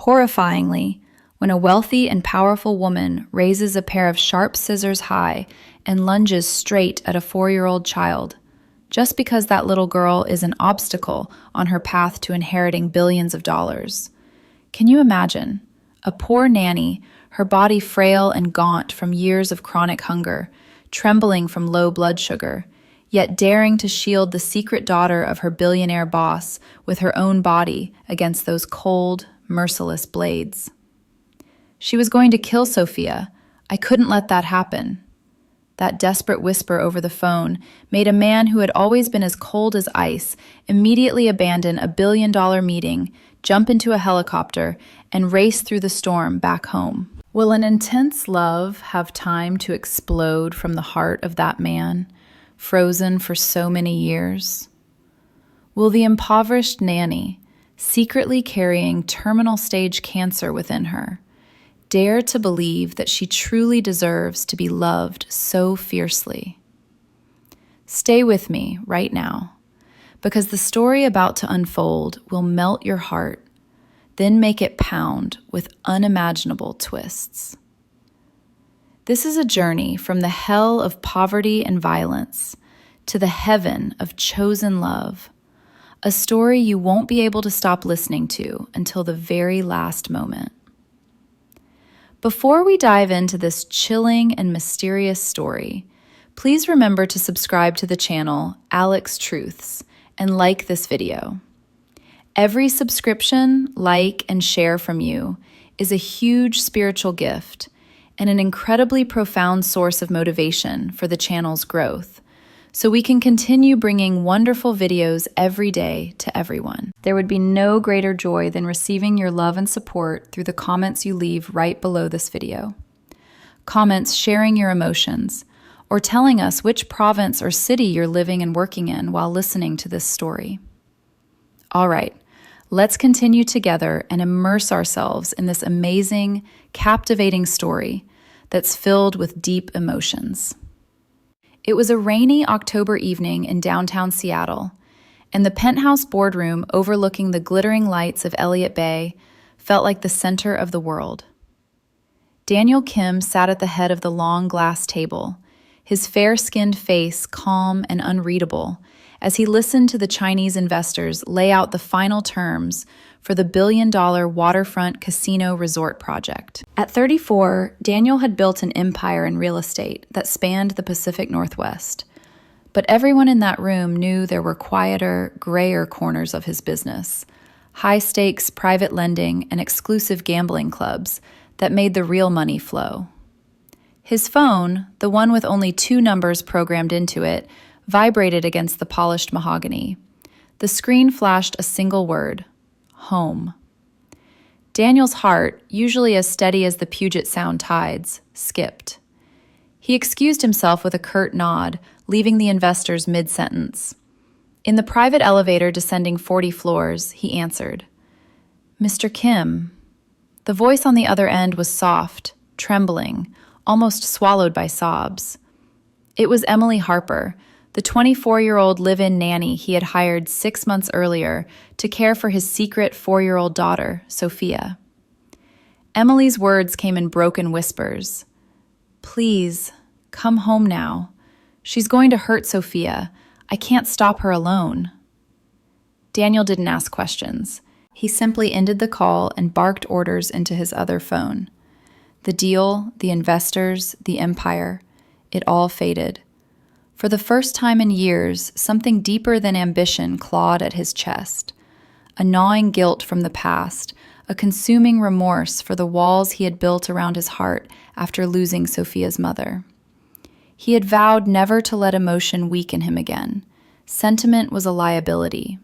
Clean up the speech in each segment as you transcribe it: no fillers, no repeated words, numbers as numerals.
Horrifyingly, when a wealthy and powerful woman raises a pair of sharp scissors high and lunges straight at a 4-year-old child, just because that little girl is an obstacle on her path to inheriting billions of dollars. Can you imagine? A poor nanny, her body frail and gaunt from years of chronic hunger, trembling from low blood sugar, yet daring to shield the secret daughter of her billionaire boss with her own body against those cold, merciless blades. She was going to kill Sofia. I couldn't let that happen. That desperate whisper over the phone made a man who had always been as cold as ice immediately abandon a billion-dollar meeting, jump into a helicopter, and race through the storm back home. Will an intense love have time to explode from the heart of that man, frozen for so many years? Will the impoverished nanny, secretly carrying terminal stage cancer within her, dare to believe that she truly deserves to be loved so fiercely? Stay with me right now, because the story about to unfold will melt your heart, then make it pound with unimaginable twists. This is a journey from the hell of poverty and violence to the heaven of chosen love, a story you won't be able to stop listening to until the very last moment. Before we dive into this chilling and mysterious story, please remember to subscribe to the channel Alex Truths and like this video. Every subscription, like, and share from you is a huge spiritual gift and an incredibly profound source of motivation for the channel's growth, so we can continue bringing wonderful videos every day to everyone. There would be no greater joy than receiving your love and support through the comments you leave right below this video. Comments sharing your emotions, or telling us which province or city you're living and working in while listening to this story. All right, let's continue together and immerse ourselves in this amazing, captivating story that's filled with deep emotions. It was a rainy October evening in downtown Seattle, and the penthouse boardroom overlooking the glittering lights of Elliott Bay felt like the center of the world. Daniel Kim sat at the head of the long glass table, his fair-skinned face calm and unreadable, as he listened to the Chinese investors lay out the final terms for the billion-dollar waterfront casino resort project. At 34, Daniel had built an empire in real estate that spanned the Pacific Northwest. But everyone in that room knew there were quieter, grayer corners of his business, high-stakes private lending and exclusive gambling clubs that made the real money flow. His phone, the one with only 2 numbers programmed into it, vibrated against the polished mahogany. The screen flashed a single word: home. Daniel's heart, usually as steady as the Puget Sound tides, skipped. He excused himself with a curt nod, leaving the investors mid-sentence. In the private elevator descending 40 floors, he answered, "Mr. Kim." The voice on the other end was soft, trembling, almost swallowed by sobs. It was Emily Harper, the 24-year-old live-in nanny he had hired 6 months earlier to care for his secret 4-year-old daughter, Sofia. Emily's words came in broken whispers. "Please, come home now. She's going to hurt Sofia. I can't stop her alone." Daniel didn't ask questions. He simply ended the call and barked orders into his other phone. The deal, the investors, the empire, it all faded. For the first time in years, something deeper than ambition clawed at his chest. A gnawing guilt from the past, a consuming remorse for the walls he had built around his heart after losing Sofia's mother. He had vowed never to let emotion weaken him again. Sentiment was a liability.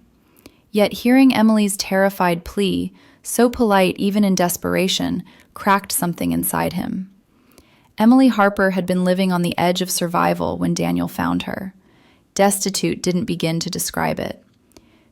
Yet hearing Emily's terrified plea, so polite even in desperation, cracked something inside him. Emily Harper had been living on the edge of survival when Daniel found her. Destitute didn't begin to describe it.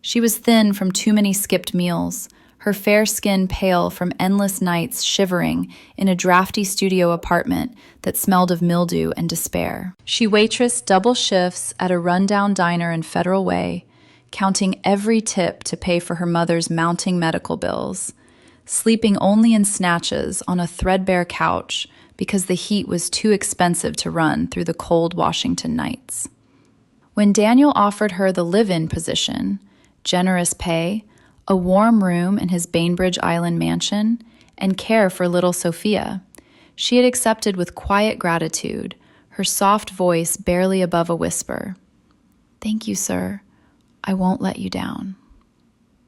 She was thin from too many skipped meals, her fair skin pale from endless nights shivering in a drafty studio apartment that smelled of mildew and despair. She waitressed double shifts at a rundown diner in Federal Way, counting every tip to pay for her mother's mounting medical bills. sleeping only in snatches on a threadbare couch because the heat was too expensive to run through the cold Washington nights. When Daniel offered her the live-in position, generous pay, a warm room in his Bainbridge Island mansion, and care for little Sofia, she had accepted with quiet gratitude, her soft voice barely above a whisper. "Thank you, sir. I won't let you down."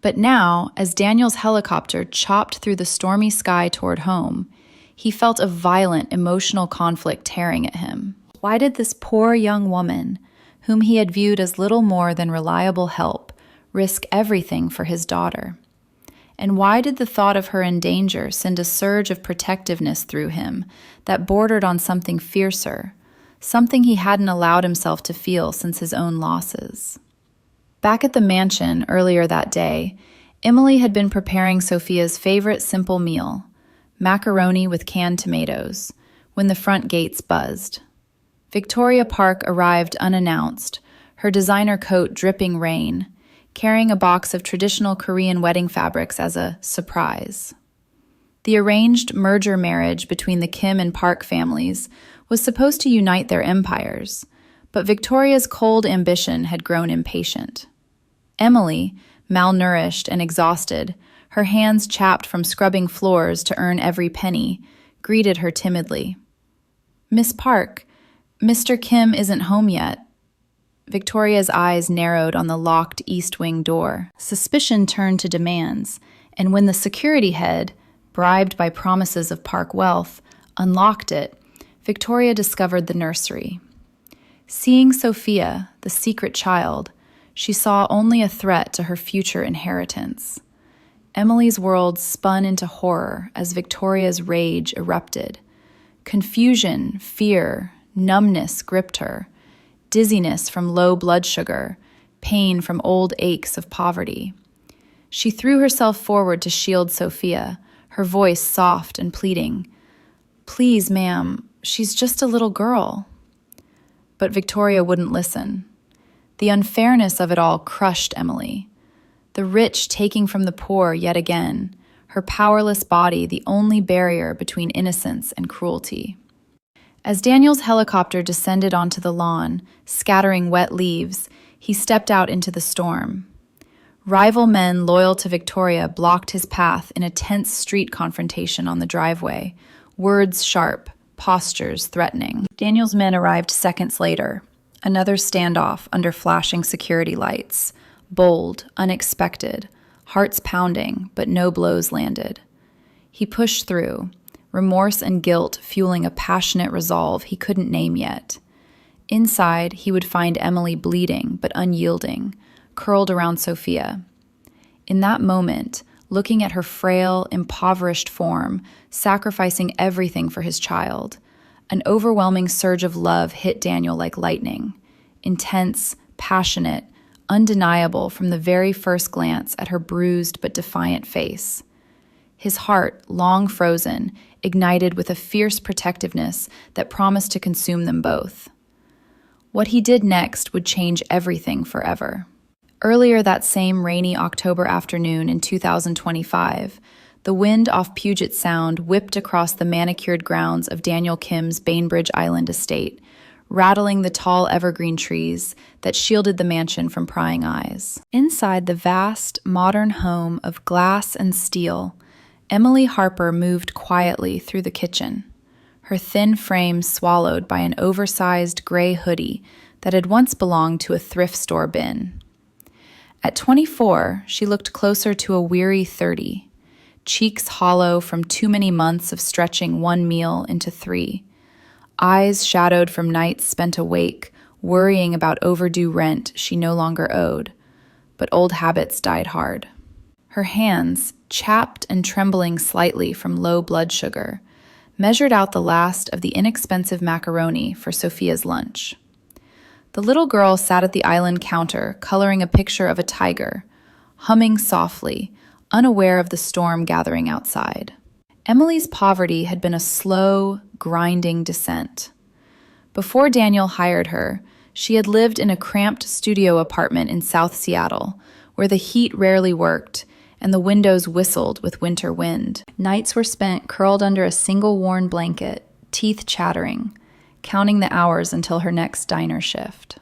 But now, as Daniel's helicopter chopped through the stormy sky toward home, he felt a violent emotional conflict tearing at him. Why did this poor young woman, whom he had viewed as little more than reliable help, risk everything for his daughter? And why did the thought of her in danger send a surge of protectiveness through him that bordered on something fiercer, something he hadn't allowed himself to feel since his own losses? Back at the mansion earlier that day, Emily had been preparing Sofia's favorite simple meal, macaroni with canned tomatoes, when the front gates buzzed. Victoria Park arrived unannounced, her designer coat dripping rain, carrying a box of traditional Korean wedding fabrics as a surprise. The arranged merger marriage between the Kim and Park families was supposed to unite their empires, but Victoria's cold ambition had grown impatient. Emily, malnourished and exhausted, her hands chapped from scrubbing floors to earn every penny, greeted her timidly. "Miss Park, Mr. Kim isn't home yet." Victoria's eyes narrowed on the locked East Wing door. Suspicion turned to demands, and when the security head, bribed by promises of Park wealth, unlocked it, Victoria discovered the nursery. Seeing Sofia, the secret child, she saw only a threat to her future inheritance. Emily's world spun into horror as Victoria's rage erupted. Confusion, fear, numbness gripped her, dizziness from low blood sugar, pain from old aches of poverty. She threw herself forward to shield Sofia, her voice soft and pleading. "Please, ma'am, she's just a little girl." But Victoria wouldn't listen. The unfairness of it all crushed Emily. The rich taking from the poor yet again, her powerless body the only barrier between innocence and cruelty. As Daniel's helicopter descended onto the lawn, scattering wet leaves, he stepped out into the storm. Rival men loyal to Victoria blocked his path in a tense street confrontation on the driveway, words sharp, postures threatening. Daniel's men arrived seconds later, another standoff under flashing security lights, bold, unexpected, hearts pounding, but no blows landed. He pushed through, remorse and guilt fueling a passionate resolve he couldn't name yet. Inside, he would find Emily bleeding but unyielding, curled around Sofia. In that moment, looking at her frail, impoverished form, sacrificing everything for his child, an overwhelming surge of love hit Daniel like lightning, intense, passionate, undeniable from the very first glance at her bruised but defiant face. His heart, long frozen, ignited with a fierce protectiveness that promised to consume them both. What he did next would change everything forever. Earlier that same rainy October afternoon in 2025, the wind off Puget Sound whipped across the manicured grounds of Daniel Kim's Bainbridge Island estate, rattling the tall evergreen trees that shielded the mansion from prying eyes. Inside the vast, modern home of glass and steel, Emily Harper moved quietly through the kitchen, her thin frame swallowed by an oversized gray hoodie that had once belonged to a thrift store bin. At 24, she looked closer to a weary 30, cheeks hollow from too many months of stretching one meal into 3, eyes shadowed from nights spent awake, worrying about overdue rent she no longer owed, but old habits died hard. Her hands, chapped and trembling slightly from low blood sugar, measured out the last of the inexpensive macaroni for Sofia's lunch. The little girl sat at the island counter, coloring a picture of a tiger, humming softly, unaware of the storm gathering outside. Emily's poverty had been a slow, grinding descent. Before Daniel hired her, she had lived in a cramped studio apartment in South Seattle, where the heat rarely worked, and the windows whistled with winter wind. Nights were spent curled under a single worn blanket, teeth chattering, counting the hours until her next diner shift.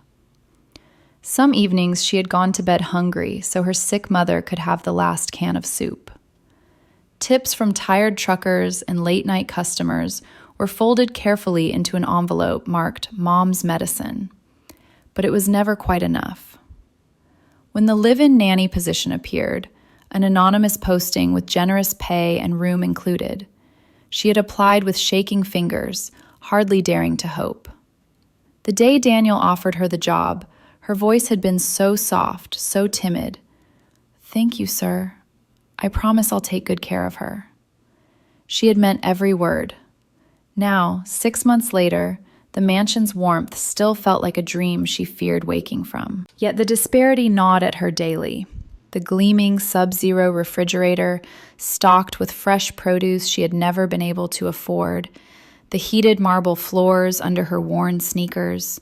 Some evenings she had gone to bed hungry so her sick mother could have the last can of soup. Tips from tired truckers and late-night customers were folded carefully into an envelope marked Mom's Medicine, but it was never quite enough. When the live-in nanny position appeared, an anonymous posting with generous pay and room included, she had applied with shaking fingers, hardly daring to hope. The day Daniel offered her the job, her voice had been so soft, so timid. "Thank you, sir. I promise I'll take good care of her." She had meant every word. Now, 6 months later, the mansion's warmth still felt like a dream she feared waking from. Yet the disparity gnawed at her daily. The gleaming sub-zero refrigerator, stocked with fresh produce she had never been able to afford, the heated marble floors under her worn sneakers,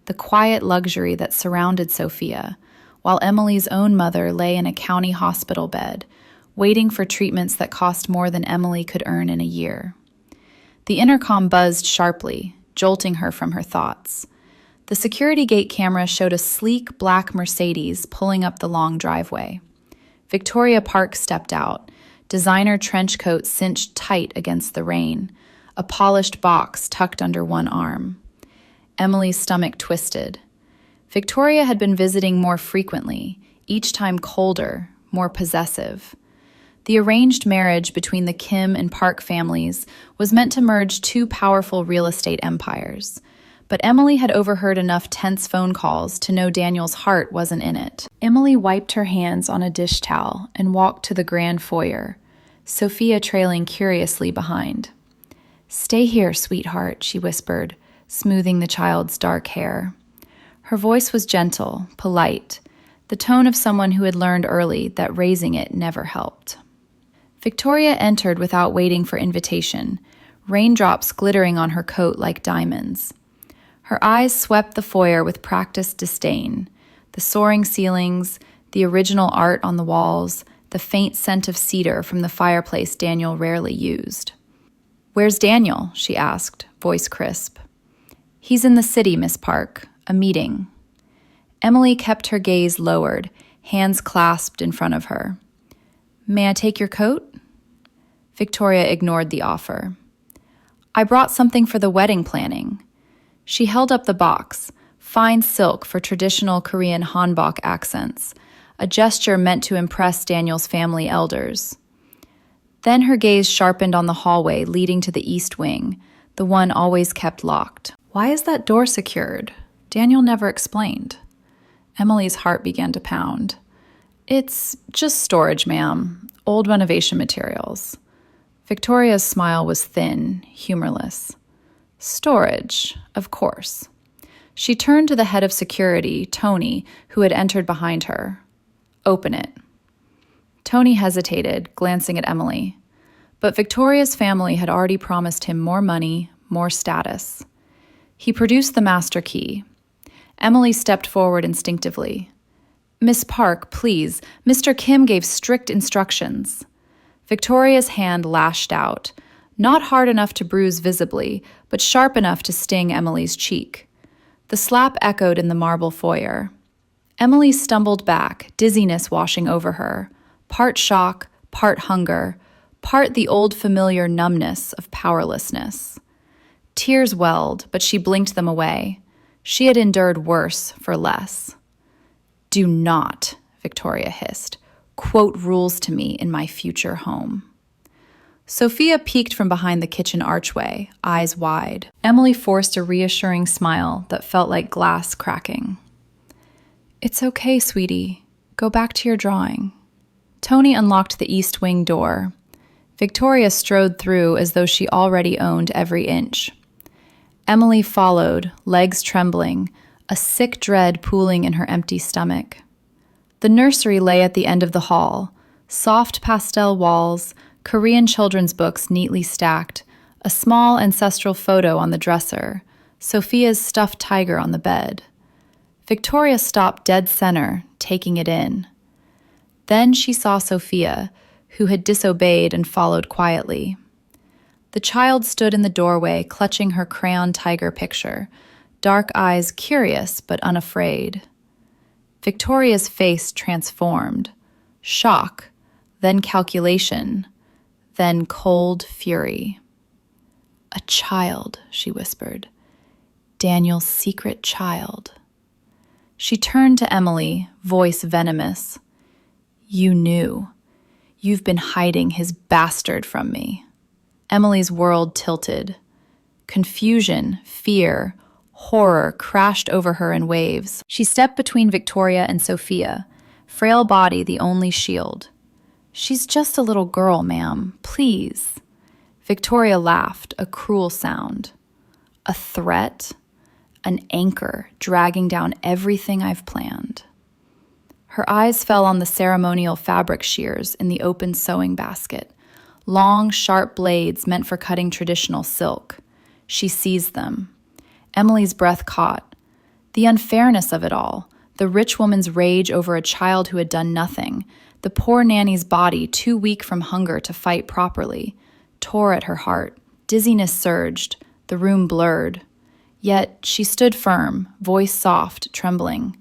the quiet luxury that surrounded Sofia, while Emily's own mother lay in a county hospital bed, waiting for treatments that cost more than Emily could earn in a year. The intercom buzzed sharply, jolting her from her thoughts. The security gate camera showed a sleek black Mercedes pulling up the long driveway. Victoria Park stepped out, designer trench coat cinched tight against the rain, a polished box tucked under one arm. Emily's stomach twisted. Victoria had been visiting more frequently, each time colder, more possessive. The arranged marriage between the Kim and Park families was meant to merge two powerful real estate empires. But Emily had overheard enough tense phone calls to know Daniel's heart wasn't in it. Emily wiped her hands on a dish towel and walked to the grand foyer, Sofia trailing curiously behind. "Stay here, sweetheart," she whispered, smoothing the child's dark hair. Her voice was gentle, polite, the tone of someone who had learned early that raising it never helped. Victoria entered without waiting for invitation, raindrops glittering on her coat like diamonds. Her eyes swept the foyer with practiced disdain, the soaring ceilings, the original art on the walls, the faint scent of cedar from the fireplace Daniel rarely used. "Where's Daniel?" she asked, voice crisp. "He's in the city, Miss Park. A meeting." Emily kept her gaze lowered, hands clasped in front of her. "May I take your coat?" Victoria ignored the offer. "I brought something for the wedding planning." She held up the box, fine silk for traditional Korean hanbok accents, a gesture meant to impress Daniel's family elders. Then her gaze sharpened on the hallway leading to the east wing, the one always kept locked. "Why is that door secured? Daniel never explained." Emily's heart began to pound. "It's just storage, ma'am. Old renovation materials." Victoria's smile was thin, humorless. "Storage, of course." She turned to the head of security, Tony, who had entered behind her. "Open it." Tony hesitated, glancing at Emily. But Victoria's family had already promised him more money, more status. He produced the master key. Emily stepped forward instinctively. "Miss Park, please. Mr. Kim gave strict instructions." Victoria's hand lashed out, not hard enough to bruise visibly, but sharp enough to sting Emily's cheek. The slap echoed in the marble foyer. Emily stumbled back, dizziness washing over her, part shock, part hunger, part the old familiar numbness of powerlessness. Tears welled, but she blinked them away. She had endured worse for less. "Do not," Victoria hissed, "quote rules to me in my future home." Sofia peeked from behind the kitchen archway, eyes wide. Emily forced a reassuring smile that felt like glass cracking. "It's okay, sweetie. Go back to your drawing." Tony unlocked the east wing door. Victoria strode through as though she already owned every inch. Emily followed, legs trembling, a sick dread pooling in her empty stomach. The nursery lay at the end of the hall, soft pastel walls, Korean children's books neatly stacked, a small ancestral photo on the dresser, Sofia's stuffed tiger on the bed. Victoria stopped dead center, taking it in. Then she saw Sofia, who had disobeyed and followed quietly. The child stood in the doorway, clutching her crayon tiger picture, dark eyes curious but unafraid. Victoria's face transformed. Shock, then calculation, then cold fury. "A child," she whispered. "Daniel's secret child." She turned to Emily, voice venomous. "You knew. You've been hiding his bastard from me." Emily's world tilted. Confusion, fear, horror crashed over her in waves. She stepped between Victoria and Sofia, frail body the only shield. "She's just a little girl, ma'am. Please." Victoria laughed, a cruel sound. "A threat? An anchor dragging down everything I've planned." Her eyes fell on the ceremonial fabric shears in the open sewing basket, long, sharp blades meant for cutting traditional silk. She seized them. Emily's breath caught. The unfairness of it all, the rich woman's rage over a child who had done nothing, the poor nanny's body too weak from hunger to fight properly, tore at her heart. Dizziness surged, the room blurred. Yet she stood firm, voice soft, trembling.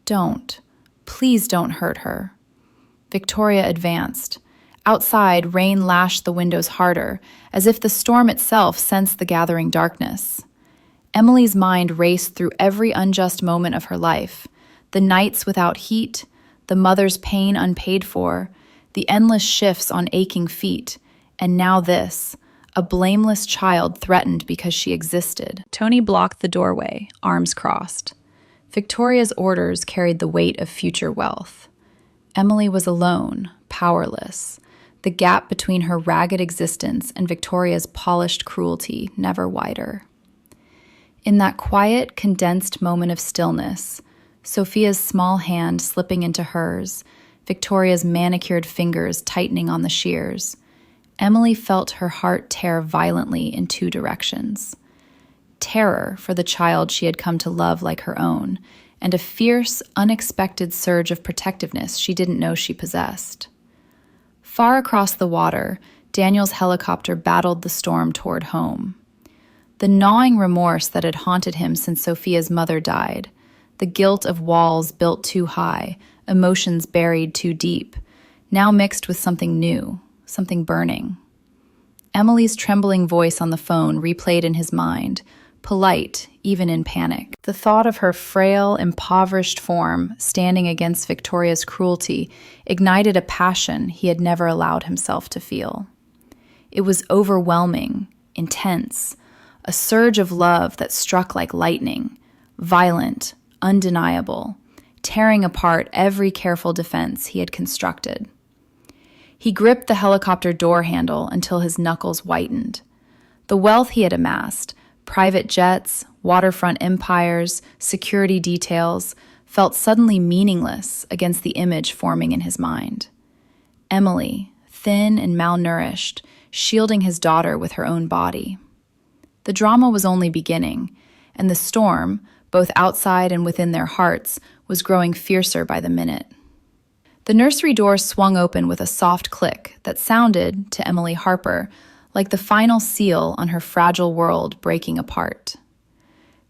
"Don't. Please don't hurt her." Victoria advanced. Outside, rain lashed the windows harder, as if the storm itself sensed the gathering darkness. Emily's mind raced through every unjust moment of her life, the nights without heat, the mother's pain unpaid for, the endless shifts on aching feet, and now this, a blameless child threatened because she existed. Tony blocked the doorway, arms crossed. Victoria's orders carried the weight of future wealth. Emily was alone, powerless, the gap between her ragged existence and Victoria's polished cruelty never wider. In that quiet, condensed moment of stillness, Sofia's small hand slipping into hers, Victoria's manicured fingers tightening on the shears, Emily felt her heart tear violently in two directions. Terror for the child she had come to love like her own, and a fierce, unexpected surge of protectiveness she didn't know she possessed. Far across the water, Daniel's helicopter battled the storm toward home. The gnawing remorse that had haunted him since Sofia's mother died, the guilt of walls built too high, emotions buried too deep, now mixed with something new, something burning. Emily's trembling voice on the phone replayed in his mind, polite, even in panic. The thought of her frail, impoverished form standing against Victoria's cruelty ignited a passion he had never allowed himself to feel. It was overwhelming, intense, a surge of love that struck like lightning, violent, undeniable, tearing apart every careful defense he had constructed. He gripped the helicopter door handle until his knuckles whitened. The wealth he had amassed, private jets, waterfront empires, security details, felt suddenly meaningless against the image forming in his mind. Emily, thin and malnourished, shielding his daughter with her own body. The drama was only beginning, and the storm, both outside and within their hearts, was growing fiercer by the minute. The nursery door swung open with a soft click that sounded, to Emily Harper, like the final seal on her fragile world breaking apart.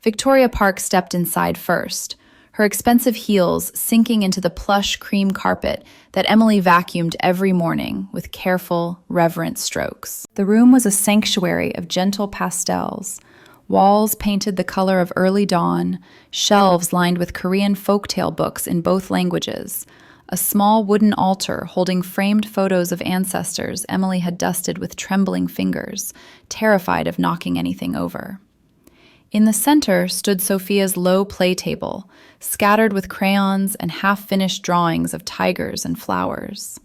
Victoria Park stepped inside first, her expensive heels sinking into the plush cream carpet that Emily vacuumed every morning with careful, reverent strokes. The room was a sanctuary of gentle pastels, walls painted the color of early dawn, shelves lined with Korean folktale books in both languages, a small wooden altar holding framed photos of ancestors Emily had dusted with trembling fingers, terrified of knocking anything over. In the center stood Sofia's low play table, scattered with crayons and half-finished drawings of tigers and flowers.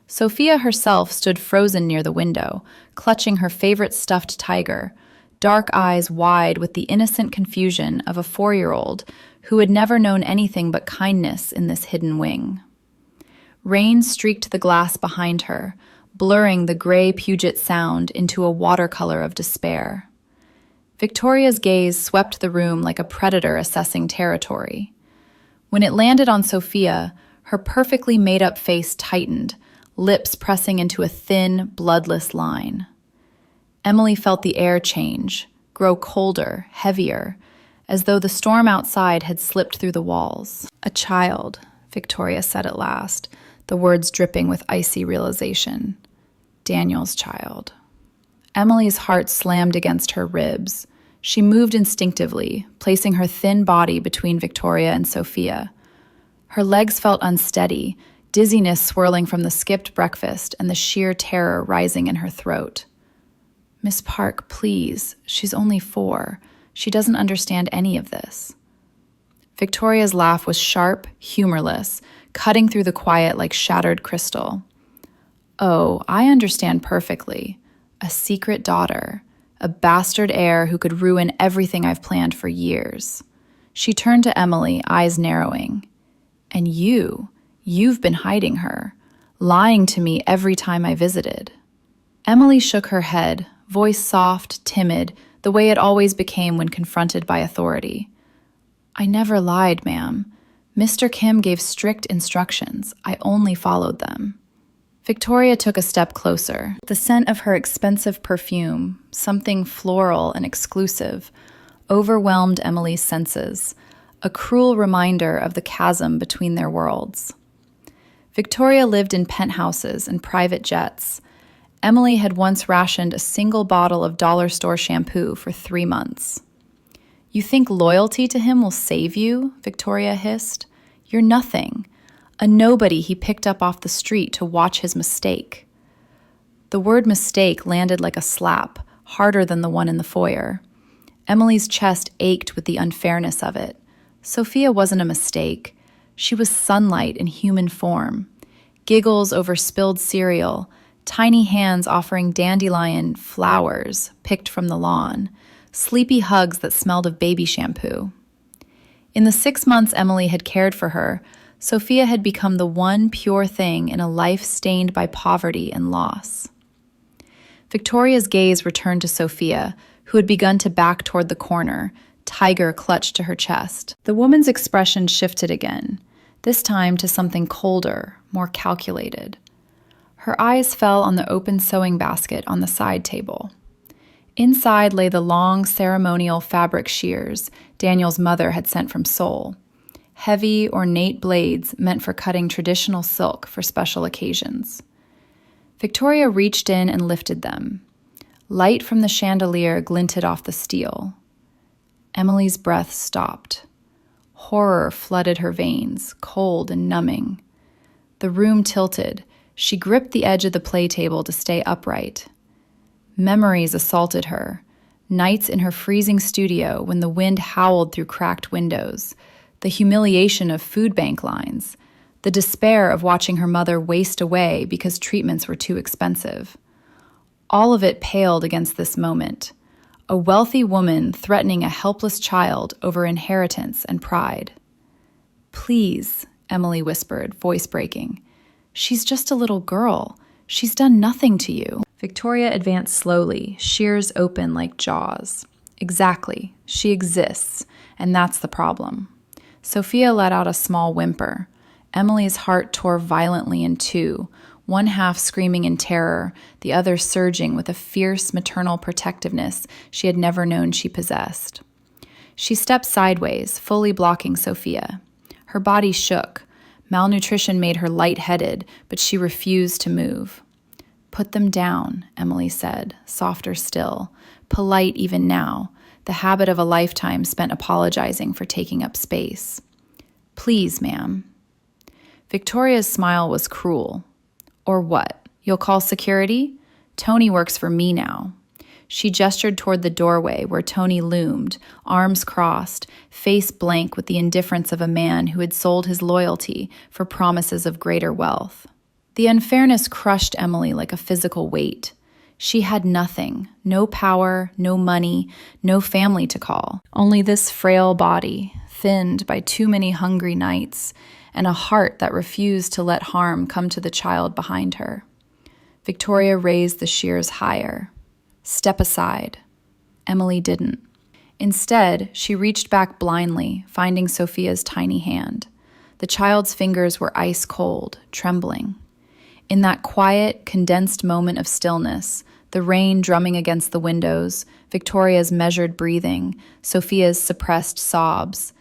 Sofia herself stood frozen near the window, clutching her favorite stuffed tiger, dark eyes wide with the innocent confusion of a 4-year-old who had never known anything but kindness in this hidden wing. Rain streaked the glass behind her, blurring the gray Puget Sound into a watercolor of despair. Victoria's gaze swept the room like a predator assessing territory. When it landed on Sofia, Her perfectly made-up face tightened, lips pressing into a thin, bloodless line. Emily felt the air change, grow colder, heavier, as though the storm outside had slipped through the walls. "A child," Victoria said at last, the words dripping with icy realization. Daniel's child. Emily's heart slammed against her ribs. She moved instinctively, placing her thin body between Victoria and Sofia. Her legs felt unsteady, dizziness swirling from the skipped breakfast and the sheer terror rising in her throat. "Miss Park, please. She's only 4. She doesn't understand any of this." Victoria's laugh was sharp, humorless, cutting through the quiet like shattered crystal. "Oh, I understand perfectly. A secret daughter, a bastard heir who could ruin everything I've planned for years." She turned to Emily, eyes narrowing. "And you've been hiding her, lying to me every time I visited." Emily shook her head, voice soft, timid, the way it always became when confronted by authority. "I never lied, ma'am. Mr. Kim gave strict instructions. I only followed them." Victoria took a step closer. The scent of her expensive perfume, something floral and exclusive, overwhelmed Emily's senses, a cruel reminder of the chasm between their worlds. Victoria lived in penthouses and private jets. Emily had once rationed a single bottle of dollar store shampoo for 3 months. "You think loyalty to him will save you?" Victoria hissed. "You're nothing. A nobody he picked up off the street to watch his mistake." The word mistake landed like a slap, harder than the one in the foyer. Emily's chest ached with the unfairness of it. Sofia wasn't a mistake. She was sunlight in human form. Giggles over spilled cereal, tiny hands offering dandelion flowers picked from the lawn, sleepy hugs that smelled of baby shampoo. In the 6 months Emily had cared for her, Sofia had become the one pure thing in a life stained by poverty and loss. Victoria's gaze returned to Sofia, who had begun to back toward the corner, tiger clutched to her chest. The woman's expression shifted again, this time to something colder, more calculated. Her eyes fell on the open sewing basket on the side table. Inside lay the long, ceremonial fabric shears Daniel's mother had sent from Seoul. Heavy, ornate blades meant for cutting traditional silk for special occasions. Victoria reached in and lifted them. Light from the chandelier glinted off the steel. Emily's breath stopped. Horror flooded her veins, cold and numbing. The room tilted. She gripped the edge of the play table to stay upright. Memories assaulted her. Nights in her freezing studio when the wind howled through cracked windows, the humiliation of food bank lines, the despair of watching her mother waste away because treatments were too expensive. All of it paled against this moment. A wealthy woman threatening a helpless child over inheritance and pride. "Please," Emily whispered, voice breaking. "She's just a little girl. She's done nothing to you." Victoria advanced slowly, shears open like jaws. "Exactly. She exists, and that's the problem." Sofia let out a small whimper. Emily's heart tore violently in two, one half screaming in terror, the other surging with a fierce maternal protectiveness she had never known she possessed. She stepped sideways, fully blocking Sofia. Her body shook. Malnutrition made her lightheaded, but she refused to move. "Put them down," Emily said, softer still, polite even now, the habit of a lifetime spent apologizing for taking up space. "Please, ma'am." Victoria's smile was cruel. "Or what? You'll call security? Tony works for me now." She gestured toward the doorway where Tony loomed, arms crossed, face blank with the indifference of a man who had sold his loyalty for promises of greater wealth. The unfairness crushed Emily like a physical weight. She had nothing, no power, no money, no family to call. Only this frail body, thinned by too many hungry nights, and a heart that refused to let harm come to the child behind her. Victoria raised the shears higher. "Step aside." Emily didn't. Instead, she reached back blindly, finding Sofia's tiny hand. The child's fingers were ice cold, trembling. In that quiet, condensed moment of stillness, the rain drumming against the windows, Victoria's measured breathing, Sofia's suppressed sobs,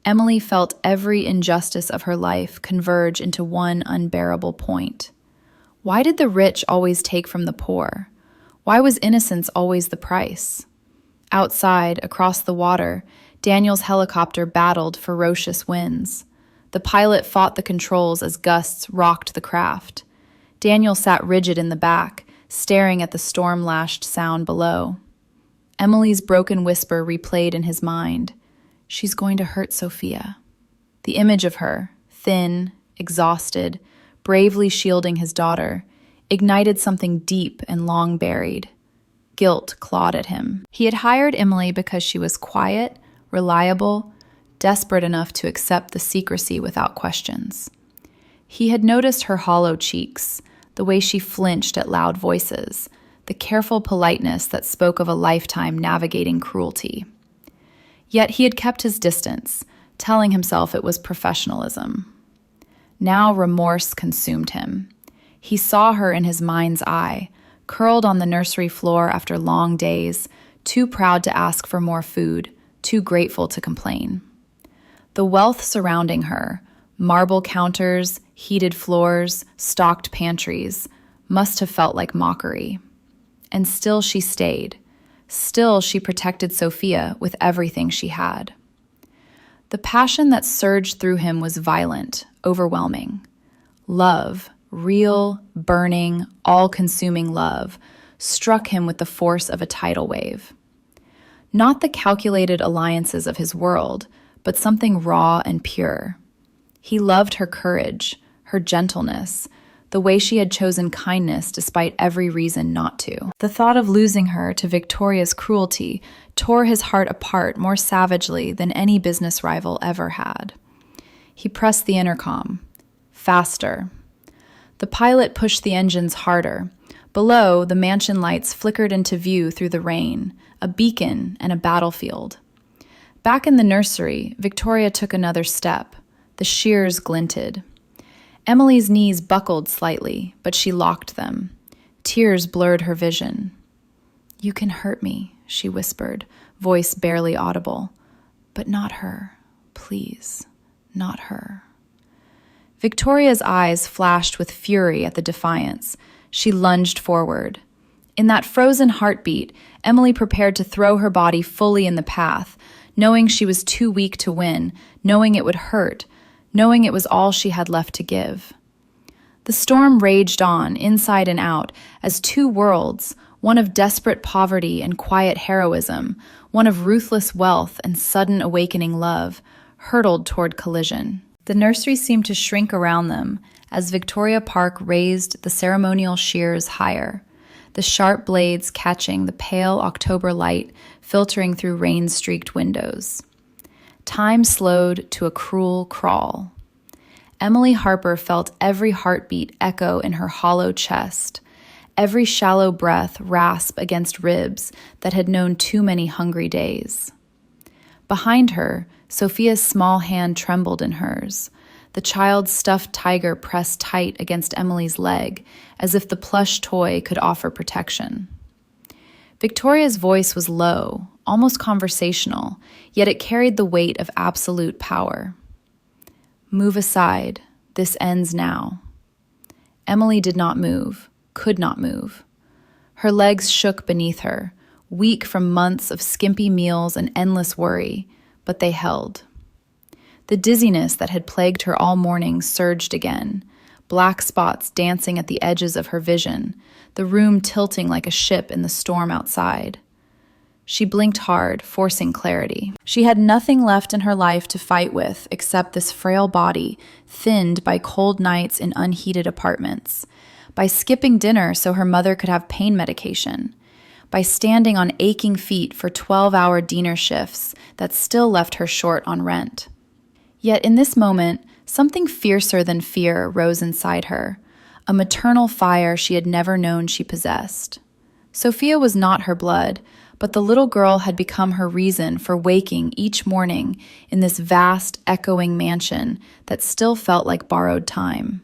Emily felt every injustice of her life converge into one unbearable point. Why did the rich always take from the poor? Why was innocence always the price? Outside, across the water, Daniel's helicopter battled ferocious winds. The pilot fought the controls as gusts rocked the craft. Daniel sat rigid in the back, staring at the storm-lashed sound below. Emily's broken whisper replayed in his mind. She's going to hurt Sofia. The image of her, thin, exhausted, bravely shielding his daughter, ignited something deep and long buried. Guilt clawed at him. He had hired Emily because she was quiet, reliable, desperate enough to accept the secrecy without questions. He had noticed her hollow cheeks, the way she flinched at loud voices, the careful politeness that spoke of a lifetime navigating cruelty. Yet he had kept his distance, telling himself it was professionalism. Now remorse consumed him. He saw her in his mind's eye, curled on the nursery floor after long days, too proud to ask for more food, too grateful to complain. The wealth surrounding her, marble counters, heated floors, stocked pantries, must have felt like mockery. And still she stayed. Still she protected Sofia with everything she had. The passion that surged through him was violent, overwhelming. Love, real, burning, all-consuming love, struck him with the force of a tidal wave. Not the calculated alliances of his world, but something raw and pure. He loved her courage, her gentleness, the way she had chosen kindness despite every reason not to. The thought of losing her to Victoria's cruelty tore his heart apart more savagely than any business rival ever had. He pressed the intercom. Faster. The pilot pushed the engines harder. Below, the mansion lights flickered into view through the rain, a beacon and a battlefield. Back in the nursery, Victoria took another step. The shears glinted. Emily's knees buckled slightly, but she locked them. Tears blurred her vision. "You can hurt me," she whispered, voice barely audible. "But not her. Please, not her." Victoria's eyes flashed with fury at the defiance. She lunged forward. In that frozen heartbeat, Emily prepared to throw her body fully in the path, knowing she was too weak to win, knowing it would hurt, knowing it was all she had left to give. The storm raged on, inside and out, as two worlds, one of desperate poverty and quiet heroism, one of ruthless wealth and sudden awakening love, hurtled toward collision. The nursery seemed to shrink around them as Victoria Park raised the ceremonial shears higher, the sharp blades catching the pale October light filtering through rain-streaked windows. Time slowed to a cruel crawl. Emily Harper felt every heartbeat echo in her hollow chest, every shallow breath rasp against ribs that had known too many hungry days. Behind her, Sofia's small hand trembled in hers, the child's stuffed tiger pressed tight against Emily's leg, as if the plush toy could offer protection. Victoria's voice was low, almost conversational, yet it carried the weight of absolute power. "Move aside. This ends now." Emily did not move, could not move. Her legs shook beneath her, weak from months of skimpy meals and endless worry, but they held. The dizziness that had plagued her all morning surged again, black spots dancing at the edges of her vision, the room tilting like a ship in the storm outside. She blinked hard, forcing clarity. She had nothing left in her life to fight with except this frail body, thinned by cold nights in unheated apartments, by skipping dinner so her mother could have pain medication, by standing on aching feet for 12-hour dinner shifts that still left her short on rent. Yet in this moment, something fiercer than fear rose inside her, a maternal fire she had never known she possessed. Sofia was not her blood, but the little girl had become her reason for waking each morning in this vast, echoing mansion that still felt like borrowed time.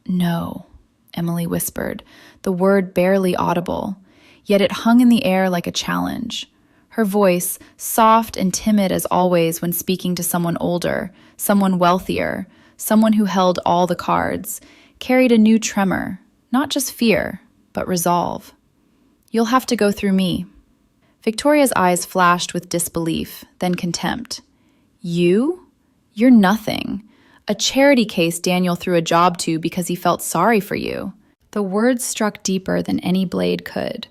"No," Emily whispered, the word barely audible, yet it hung in the air like a challenge. Her voice, soft and timid as always when speaking to someone older, someone wealthier, someone who held all the cards, carried a new tremor, not just fear, but resolve. "You'll have to go through me." Victoria's eyes flashed with disbelief, then contempt. "You? You're nothing. A charity case Daniel threw a job to because he felt sorry for you." The words struck deeper than any blade could.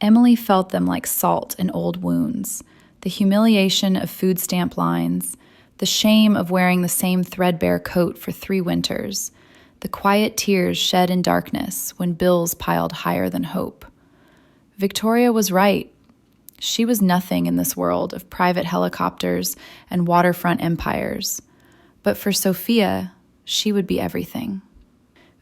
Emily felt them like salt in old wounds, the humiliation of food stamp lines, the shame of wearing the same threadbare coat for 3 winters, the quiet tears shed in darkness when bills piled higher than hope. Victoria was right. She was nothing in this world of private helicopters and waterfront empires. But for Sofia, she would be everything.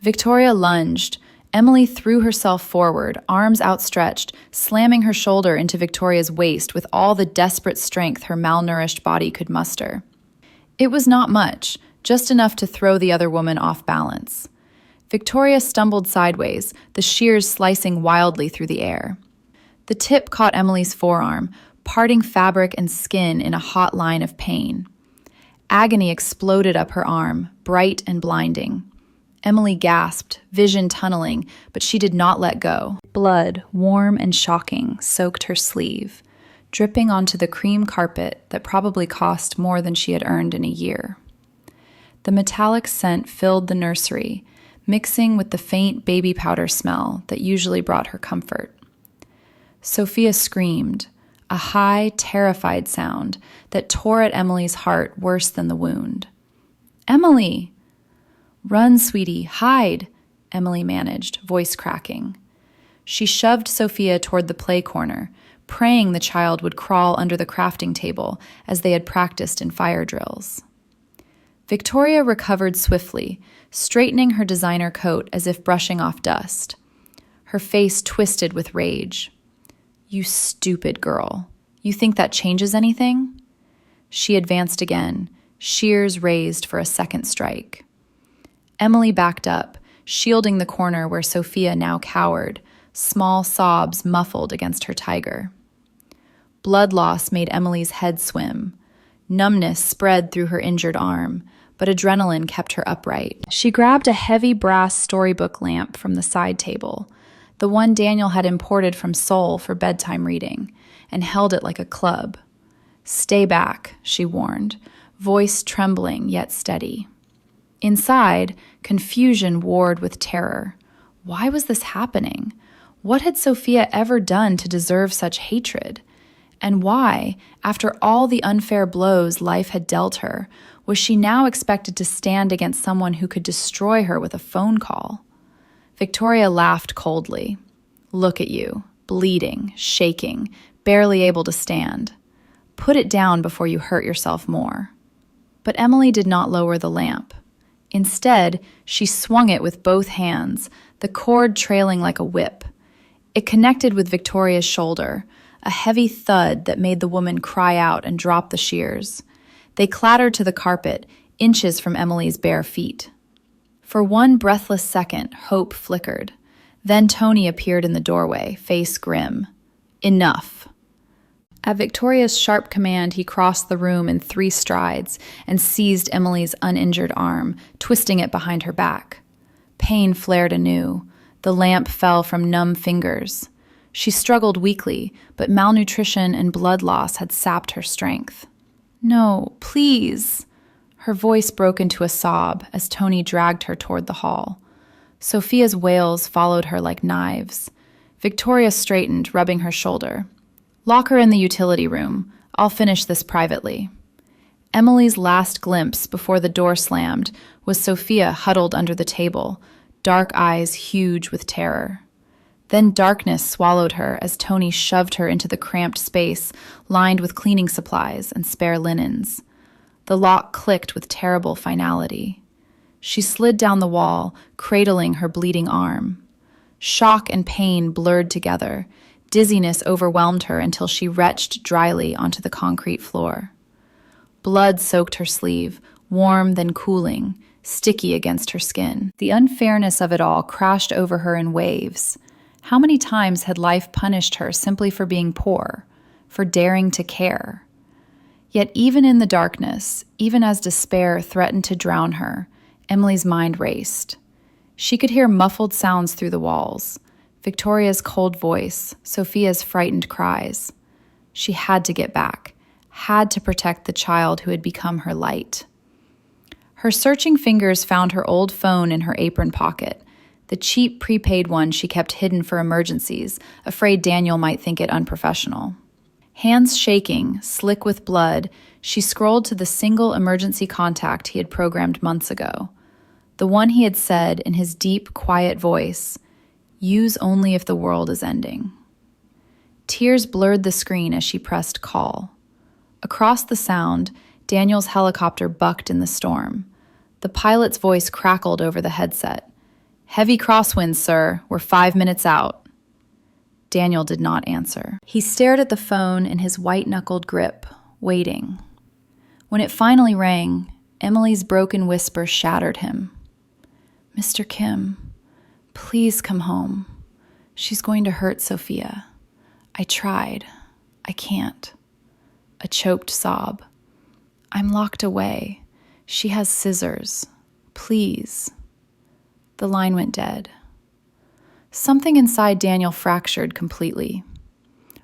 Victoria lunged. Emily threw herself forward, arms outstretched, slamming her shoulder into Victoria's waist with all the desperate strength her malnourished body could muster. It was not much, just enough to throw the other woman off balance. Victoria stumbled sideways, the shears slicing wildly through the air. The tip caught Emily's forearm, parting fabric and skin in a hot line of pain. Agony exploded up her arm, bright and blinding. Emily gasped, vision tunneling, but she did not let go. Blood, warm and shocking, soaked her sleeve, dripping onto the cream carpet that probably cost more than she had earned in a year. The metallic scent filled the nursery, mixing with the faint baby powder smell that usually brought her comfort. Sofia screamed, a high, terrified sound that tore at Emily's heart worse than the wound. "Emily!" "Run, sweetie, hide," Emily managed, voice cracking. She shoved Sofia toward the play corner, praying the child would crawl under the crafting table as they had practiced in fire drills. Victoria recovered swiftly, straightening her designer coat as if brushing off dust. Her face twisted with rage. "You stupid girl. You think that changes anything?" She advanced again, shears raised for a second strike. Emily backed up, shielding the corner where Sofia now cowered, small sobs muffled against her tiger. Blood loss made Emily's head swim. Numbness spread through her injured arm, but adrenaline kept her upright. She grabbed a heavy brass storybook lamp from the side table, the one Daniel had imported from Seoul for bedtime reading, and held it like a club. "Stay back," she warned, voice trembling yet steady. Inside, confusion warred with terror. Why was this happening? What had Sofia ever done to deserve such hatred? And why, after all the unfair blows life had dealt her, was she now expected to stand against someone who could destroy her with a phone call? Victoria laughed coldly. "Look at you, bleeding, shaking, barely able to stand. Put it down before you hurt yourself more." But Emily did not lower the lamp. Instead, she swung it with both hands, the cord trailing like a whip. It connected with Victoria's shoulder, a heavy thud that made the woman cry out and drop the shears. They clattered to the carpet, inches from Emily's bare feet. For one breathless second, hope flickered. Then Tony appeared in the doorway, face grim. "Enough." At Victoria's sharp command, he crossed the room in 3 strides and seized Emily's uninjured arm, twisting it behind her back. Pain flared anew. The lamp fell from numb fingers. She struggled weakly, but malnutrition and blood loss had sapped her strength. "No, please." Her voice broke into a sob as Tony dragged her toward the hall. Sofia's wails followed her like knives. Victoria straightened, rubbing her shoulder. "Lock her in the utility room. I'll finish this privately." Emily's last glimpse before the door slammed was Sofia huddled under the table, dark eyes huge with terror. Then darkness swallowed her as Tony shoved her into the cramped space lined with cleaning supplies and spare linens. The lock clicked with terrible finality. She slid down the wall, cradling her bleeding arm. Shock and pain blurred together, Dizziness overwhelmed her until she retched dryly onto the concrete floor. Blood soaked her sleeve, warm then cooling, sticky against her skin. The unfairness of it all crashed over her in waves. How many times had life punished her simply for being poor, for daring to care? Yet even in the darkness, even as despair threatened to drown her, Emily's mind raced. She could hear muffled sounds through the walls, Victoria's cold voice, Sofia's frightened cries. She had to get back, had to protect the child who had become her light. Her searching fingers found her old phone in her apron pocket, the cheap prepaid one she kept hidden for emergencies, afraid Daniel might think it unprofessional. Hands shaking, slick with blood, she scrolled to the single emergency contact he had programmed months ago. The one he had said in his deep, quiet voice, "Use only if the world is ending." Tears blurred the screen as she pressed call. Across the sound, Daniel's helicopter bucked in the storm. The pilot's voice crackled over the headset. "Heavy crosswinds, sir. We're 5 minutes out." Daniel did not answer. He stared at the phone in his white-knuckled grip, waiting. When it finally rang, Emily's broken whisper shattered him. "Mr. Kim, please come home. She's going to hurt Sofia. I tried. I can't." A choked sob. "I'm locked away. She has scissors. Please." The line went dead. Something inside Daniel fractured completely.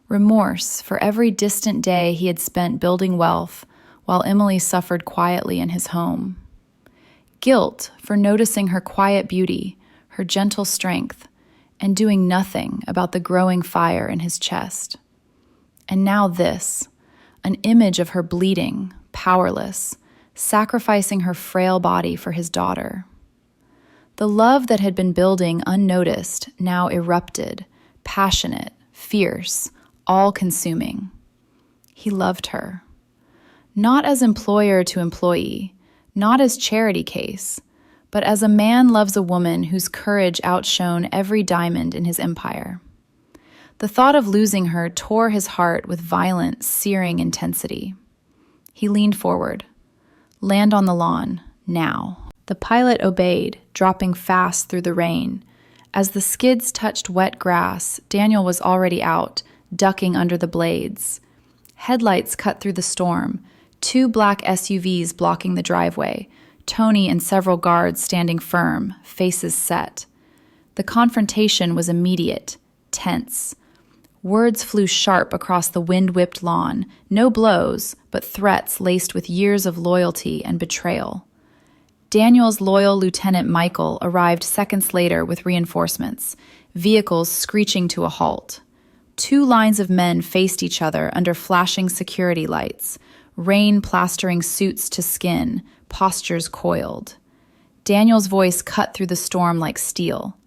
Remorse for every distant day he had spent building wealth while Emily suffered quietly in his home. Guilt for noticing her quiet beauty, her gentle strength, and doing nothing about the growing fire in his chest. And now this, an image of her bleeding, powerless, sacrificing her frail body for his daughter. The love that had been building unnoticed now erupted, passionate, fierce, all-consuming. He loved her. Not as employer to employee, not as charity case, but as a man loves a woman whose courage outshone every diamond in his empire. The thought of losing her tore his heart with violent, searing intensity. He leaned forward. "Land on the lawn, now." The pilot obeyed, dropping fast through the rain. As the skids touched wet grass, Daniel was already out, ducking under the blades. Headlights cut through the storm, 2 black SUVs blocking the driveway, Tony and several guards standing firm, faces set. The confrontation was immediate, tense. Words flew sharp across the wind-whipped lawn, no blows, but threats laced with years of loyalty and betrayal. Daniel's loyal Lieutenant Michael arrived seconds later with reinforcements, vehicles screeching to a halt. 2 lines of men faced each other under flashing security lights, rain plastering suits to skin, postures coiled. Daniel's voice cut through the storm like steel.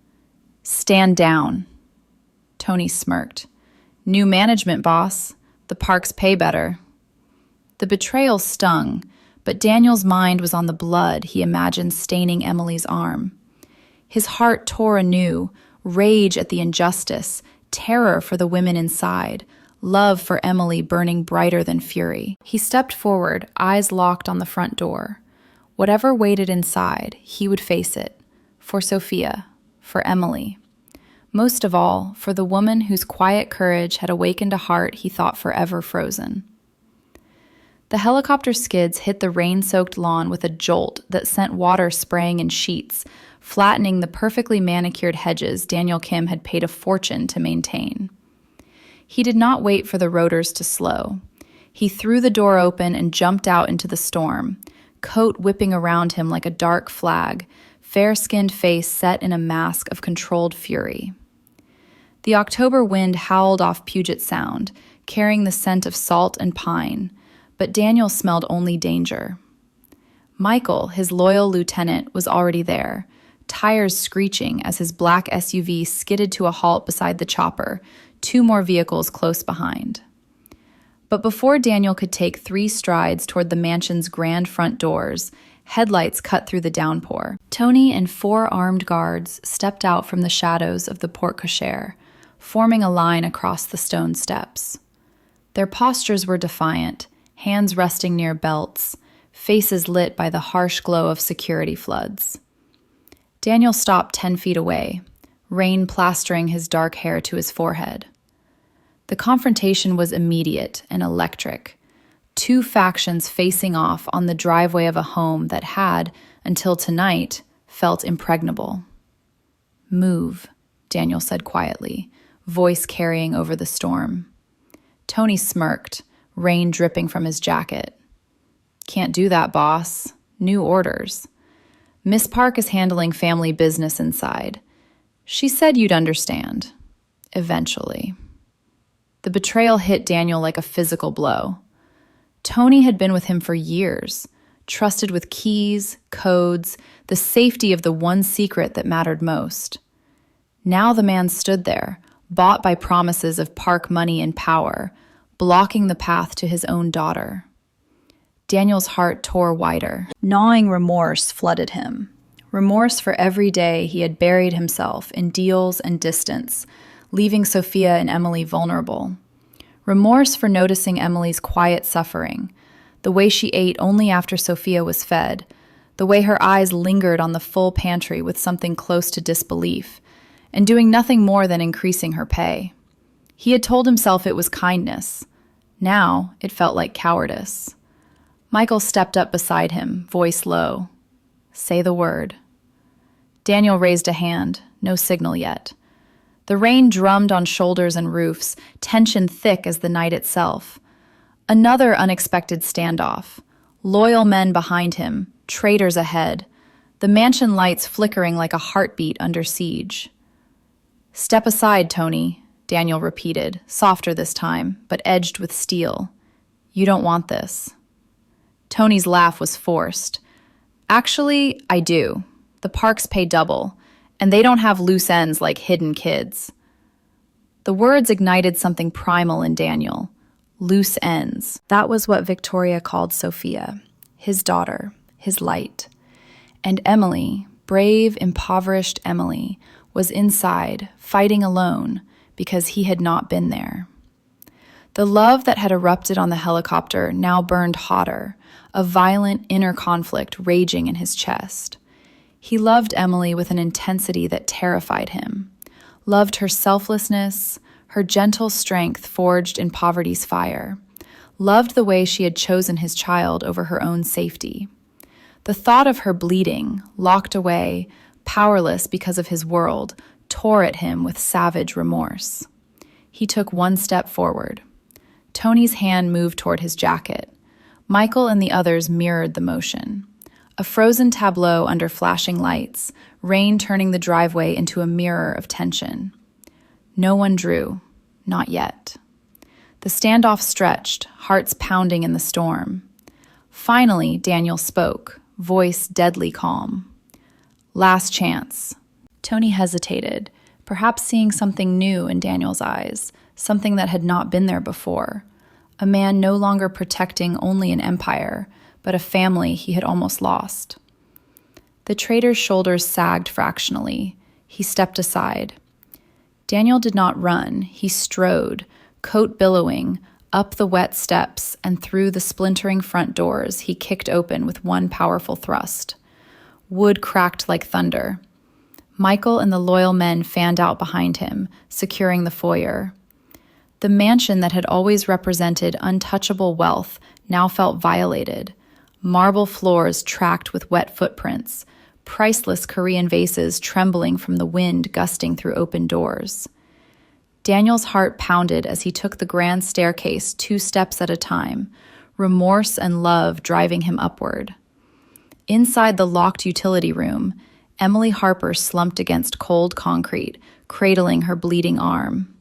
"Stand down." Tony smirked. "New management, boss. The parks pay better." The betrayal stung, but Daniel's mind was on the blood he imagined staining Emily's arm. His heart tore anew, rage at the injustice, terror for the women inside, love for Emily burning brighter than fury. He stepped forward, eyes locked on the front door. Whatever waited inside, he would face it. For Sofia, for Emily. Most of all, for the woman whose quiet courage had awakened a heart he thought forever frozen. The helicopter skids hit the rain-soaked lawn with a jolt that sent water spraying in sheets, flattening the perfectly manicured hedges Daniel Kim had paid a fortune to maintain. He did not wait for the rotors to slow. He threw the door open and jumped out into the storm, coat whipping around him like a dark flag, fair-skinned face set in a mask of controlled fury. The October wind howled off Puget Sound, carrying the scent of salt and pine, but Daniel smelled only danger. Michael, his loyal lieutenant, was already there, tires screeching as his black SUV skidded to a halt beside the chopper, 2 more vehicles close behind. But before Daniel could take 3 strides toward the mansion's grand front doors, headlights cut through the downpour. Tony and 4 armed guards stepped out from the shadows of the porte cochere, forming a line across the stone steps. Their postures were defiant, hands resting near belts, faces lit by the harsh glow of security floods. Daniel stopped 10 feet away, rain plastering his dark hair to his forehead. The confrontation was immediate and electric. Two factions facing off on the driveway of a home that had, until tonight, felt impregnable. "Move," Daniel said quietly, voice carrying over the storm. Tony smirked, rain dripping from his jacket. "Can't do that, boss. New orders. Miss Park is handling family business inside. She said you'd understand. Eventually." The betrayal hit Daniel like a physical blow. Tony had been with him for years, trusted with keys, codes, the safety of the one secret that mattered most. Now the man stood there, bought by promises of Park money and power, blocking the path to his own daughter. Daniel's heart tore wider. Gnawing remorse flooded him. Remorse for every day he had buried himself in deals and distance, leaving Sofia and Emily vulnerable. Remorse for noticing Emily's quiet suffering, the way she ate only after Sofia was fed, the way her eyes lingered on the full pantry with something close to disbelief, and doing nothing more than increasing her pay. He had told himself it was kindness. Now it felt like cowardice. Michael stepped up beside him, voice low. "Say the word." Daniel raised a hand, no signal yet. The rain drummed on shoulders and roofs, tension thick as the night itself. Another unexpected standoff. Loyal men behind him, traitors ahead. The mansion lights flickering like a heartbeat under siege. "Step aside, Tony," Daniel repeated, softer this time, but edged with steel. "You don't want this." Tony's laugh was forced. "Actually, I do. The Parks pay double, and they don't have loose ends like hidden kids." The words ignited something primal in Daniel. Loose ends. That was what Victoria called Sofia, his daughter, his light. And Emily, brave, impoverished Emily, was inside, fighting alone, because he had not been there. The love that had erupted on the helicopter now burned hotter, a violent inner conflict raging in his chest. He loved Emily with an intensity that terrified him, loved her selflessness, her gentle strength forged in poverty's fire, loved the way she had chosen his child over her own safety. The thought of her bleeding, locked away, powerless because of his world, tore at him with savage remorse. He took one step forward. Tony's hand moved toward his jacket. Michael and the others mirrored the motion. A frozen tableau under flashing lights, rain turning the driveway into a mirror of tension. No one drew, not yet. The standoff stretched, hearts pounding in the storm. Finally, Daniel spoke, voice deadly calm. "Last chance." Tony hesitated, perhaps seeing something new in Daniel's eyes, something that had not been there before. A man no longer protecting only an empire, but a family he had almost lost. The traitor's shoulders sagged fractionally. He stepped aside. Daniel did not run. He strode, coat billowing, up the wet steps and through the splintering front doors he kicked open with one powerful thrust. Wood cracked like thunder. Michael and the loyal men fanned out behind him, securing the foyer. The mansion that had always represented untouchable wealth now felt violated. Marble floors tracked with wet footprints, priceless Korean vases trembling from the wind gusting through open doors. Daniel's heart pounded as he took the grand staircase 2 steps at a time, remorse and love driving him upward. Inside the locked utility room, Emily Harper slumped against cold concrete, cradling her bleeding arm.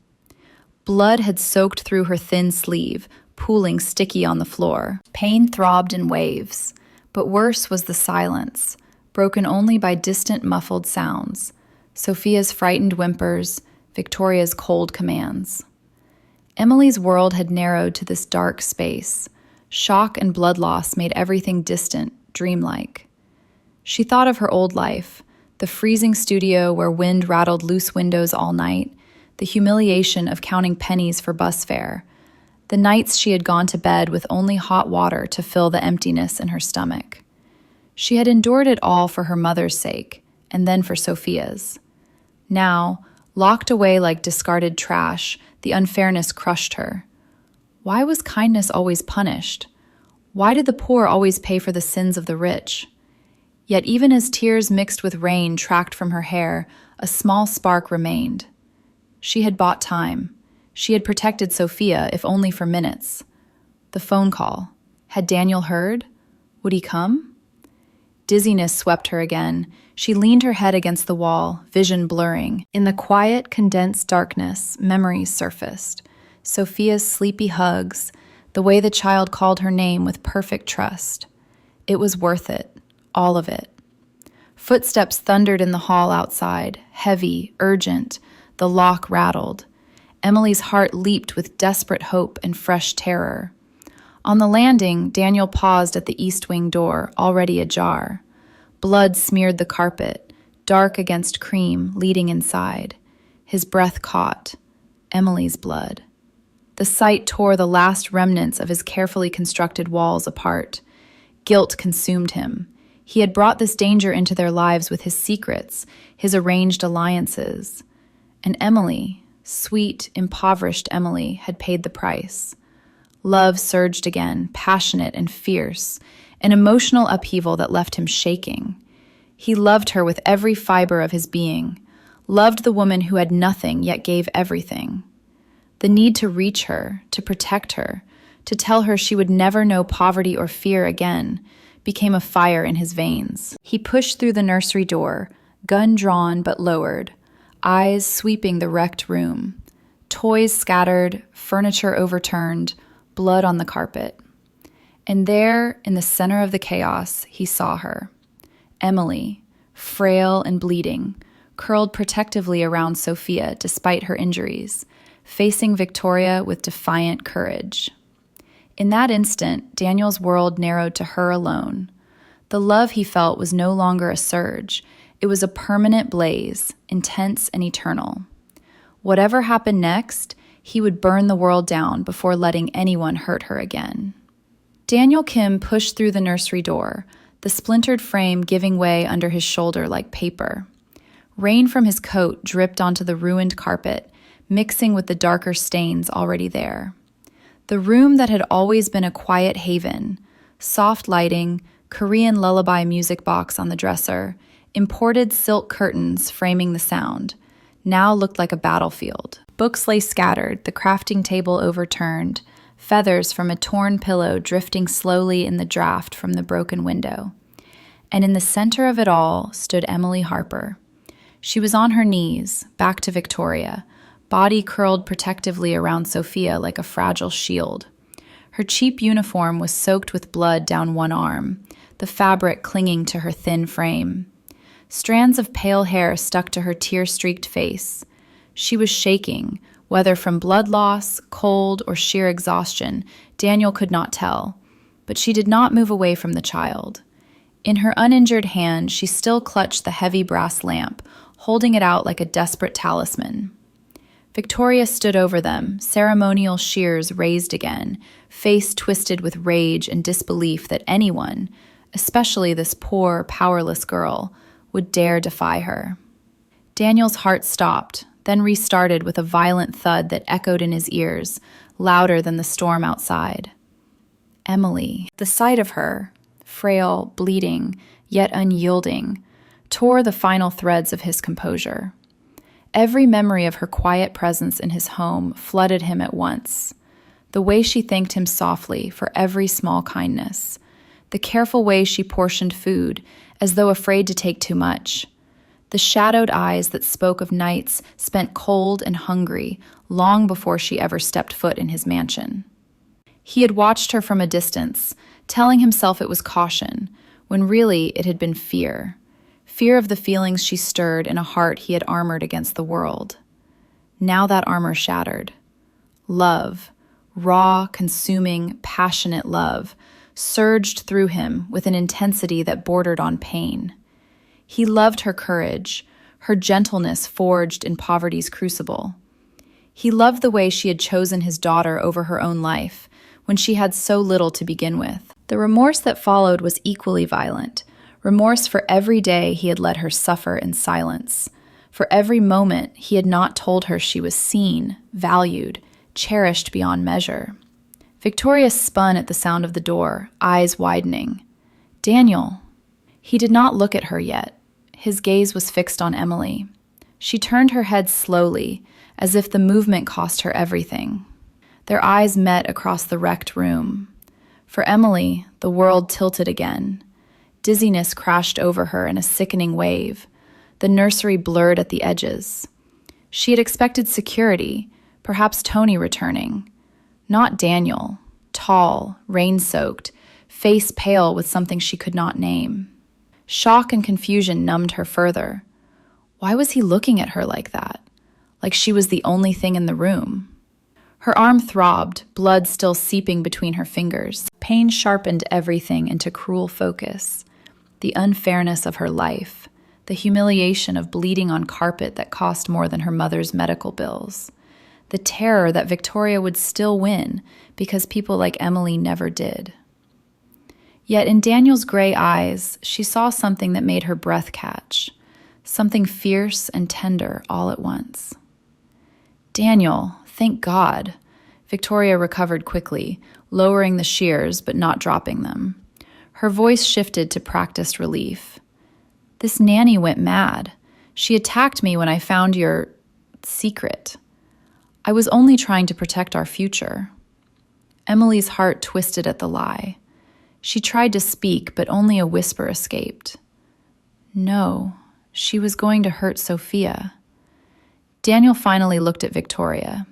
Blood had soaked through her thin sleeve, pooling sticky on the floor. Pain throbbed in waves, but worse was the silence, broken only by distant muffled sounds, Sofia's frightened whimpers, Victoria's cold commands. Emily's world had narrowed to this dark space. Shock and blood loss made everything distant, dreamlike. She thought of her old life, the freezing studio where wind rattled loose windows all night, the humiliation of counting pennies for bus fare, the nights she had gone to bed with only hot water to fill the emptiness in her stomach. She had endured it all for her mother's sake, and then for Sofia's. Now, locked away like discarded trash, the unfairness crushed her. Why was kindness always punished? Why did the poor always pay for the sins of the rich? Yet even as tears mixed with rain tracked from her hair, a small spark remained. She had bought time. She had protected Sofia, if only for minutes. The phone call. Had Daniel heard? Would he come? Dizziness swept her again. She leaned her head against the wall, vision blurring. In the quiet, condensed darkness, memories surfaced. Sofia's sleepy hugs, the way the child called her name with perfect trust. It was worth it, all of it. Footsteps thundered in the hall outside, heavy, urgent. The lock rattled. Emily's heart leaped with desperate hope and fresh terror. On the landing, Daniel paused at the east wing door, already ajar. Blood smeared the carpet, dark against cream, leading inside. His breath caught. Emily's blood. The sight tore the last remnants of his carefully constructed walls apart. Guilt consumed him. He had brought this danger into their lives with his secrets, his arranged alliances. And Emily, sweet, impoverished Emily, had paid the price. Love surged again, passionate and fierce, an emotional upheaval that left him shaking. He loved her with every fiber of his being, loved the woman who had nothing yet gave everything. The need to reach her, to protect her, to tell her she would never know poverty or fear again, became a fire in his veins. He pushed through the nursery door, gun drawn but lowered, eyes sweeping the wrecked room. Toys scattered, furniture overturned, blood on the carpet. And there, in the center of the chaos, he saw her. Emily, frail and bleeding, curled protectively around Sofia despite her injuries, facing Victoria with defiant courage. In that instant, Daniel's world narrowed to her alone. The love he felt was no longer a surge. It was a permanent blaze, intense and eternal. Whatever happened next, he would burn the world down before letting anyone hurt her again. Daniel Kim pushed through the nursery door, the splintered frame giving way under his shoulder like paper. Rain from his coat dripped onto the ruined carpet, mixing with the darker stains already there. The room that had always been a quiet haven, soft lighting, Korean lullaby music box on the dresser, imported silk curtains framing the sound, now looked like a battlefield. Books lay scattered, the crafting table overturned, feathers from a torn pillow drifting slowly in the draft from the broken window. And in the center of it all stood Emily Harper. She was on her knees, back to Victoria, body curled protectively around Sofia like a fragile shield. Her cheap uniform was soaked with blood down one arm, the fabric clinging to her thin frame. Strands of pale hair stuck to her tear-streaked face. She was shaking, whether from blood loss, cold, or sheer exhaustion, Daniel could not tell. But she did not move away from the child. In her uninjured hand, she still clutched the heavy brass lamp, holding it out like a desperate talisman. Victoria stood over them, ceremonial shears raised again, face twisted with rage and disbelief that anyone, especially this poor, powerless girl, would dare defy her. Daniel's heart stopped, then restarted with a violent thud that echoed in his ears, louder than the storm outside. Emily, the sight of her, frail, bleeding, yet unyielding, tore the final threads of his composure. Every memory of her quiet presence in his home flooded him at once. The way she thanked him softly for every small kindness. The careful way she portioned food, as though afraid to take too much. The shadowed eyes that spoke of nights spent cold and hungry long before she ever stepped foot in his mansion. He had watched her from a distance, telling himself it was caution, when really it had been fear. Fear of the feelings she stirred in a heart he had armored against the world. Now that armor shattered. Love, raw, consuming, passionate love, surged through him with an intensity that bordered on pain. He loved her courage, her gentleness forged in poverty's crucible. He loved the way she had chosen his daughter over her own life, when she had so little to begin with. The remorse that followed was equally violent. Remorse for every day he had let her suffer in silence. For every moment he had not told her she was seen, valued, cherished beyond measure. Victoria spun at the sound of the door, eyes widening. "Daniel." He did not look at her yet. His gaze was fixed on Emily. She turned her head slowly, as if the movement cost her everything. Their eyes met across the wrecked room. For Emily, the world tilted again. Dizziness crashed over her in a sickening wave. The nursery blurred at the edges. She had expected security, perhaps Tony returning. Not Daniel, tall, rain-soaked, face pale with something she could not name. Shock and confusion numbed her further. Why was he looking at her like that? Like she was the only thing in the room? Her arm throbbed, blood still seeping between her fingers. Pain sharpened everything into cruel focus. The unfairness of her life, the humiliation of bleeding on carpet that cost more than her mother's medical bills, the terror that Victoria would still win because people like Emily never did. Yet in Daniel's gray eyes, she saw something that made her breath catch, something fierce and tender all at once. "Daniel, thank God." Victoria recovered quickly, lowering the shears but not dropping them. Her voice shifted to practiced relief. "This nanny went mad. She attacked me when I found your secret. I was only trying to protect our future." Emily's heart twisted at the lie. She tried to speak, but only a whisper escaped. No, she was going to hurt Sofia. Daniel finally looked at Victoria.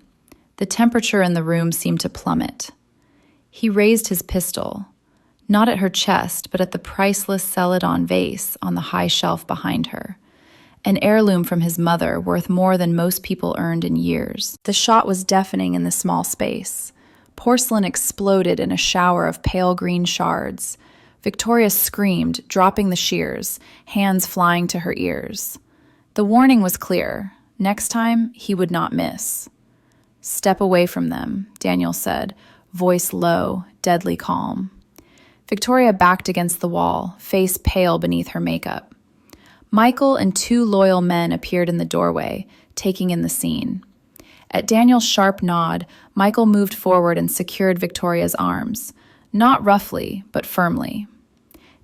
The temperature in the room seemed to plummet. He raised his pistol, not at her chest, but at the priceless celadon vase on the high shelf behind her, an heirloom from his mother worth more than most people earned in years. The shot was deafening in the small space. Porcelain exploded in a shower of pale green shards. Victoria screamed, dropping the shears, hands flying to her ears. The warning was clear. Next time, he would not miss. "Step away from them," Daniel said, voice low, deadly calm. Victoria backed against the wall, face pale beneath her makeup. Michael and two loyal men appeared in the doorway, taking in the scene. At Daniel's sharp nod, Michael moved forward and secured Victoria's arms, not roughly, but firmly.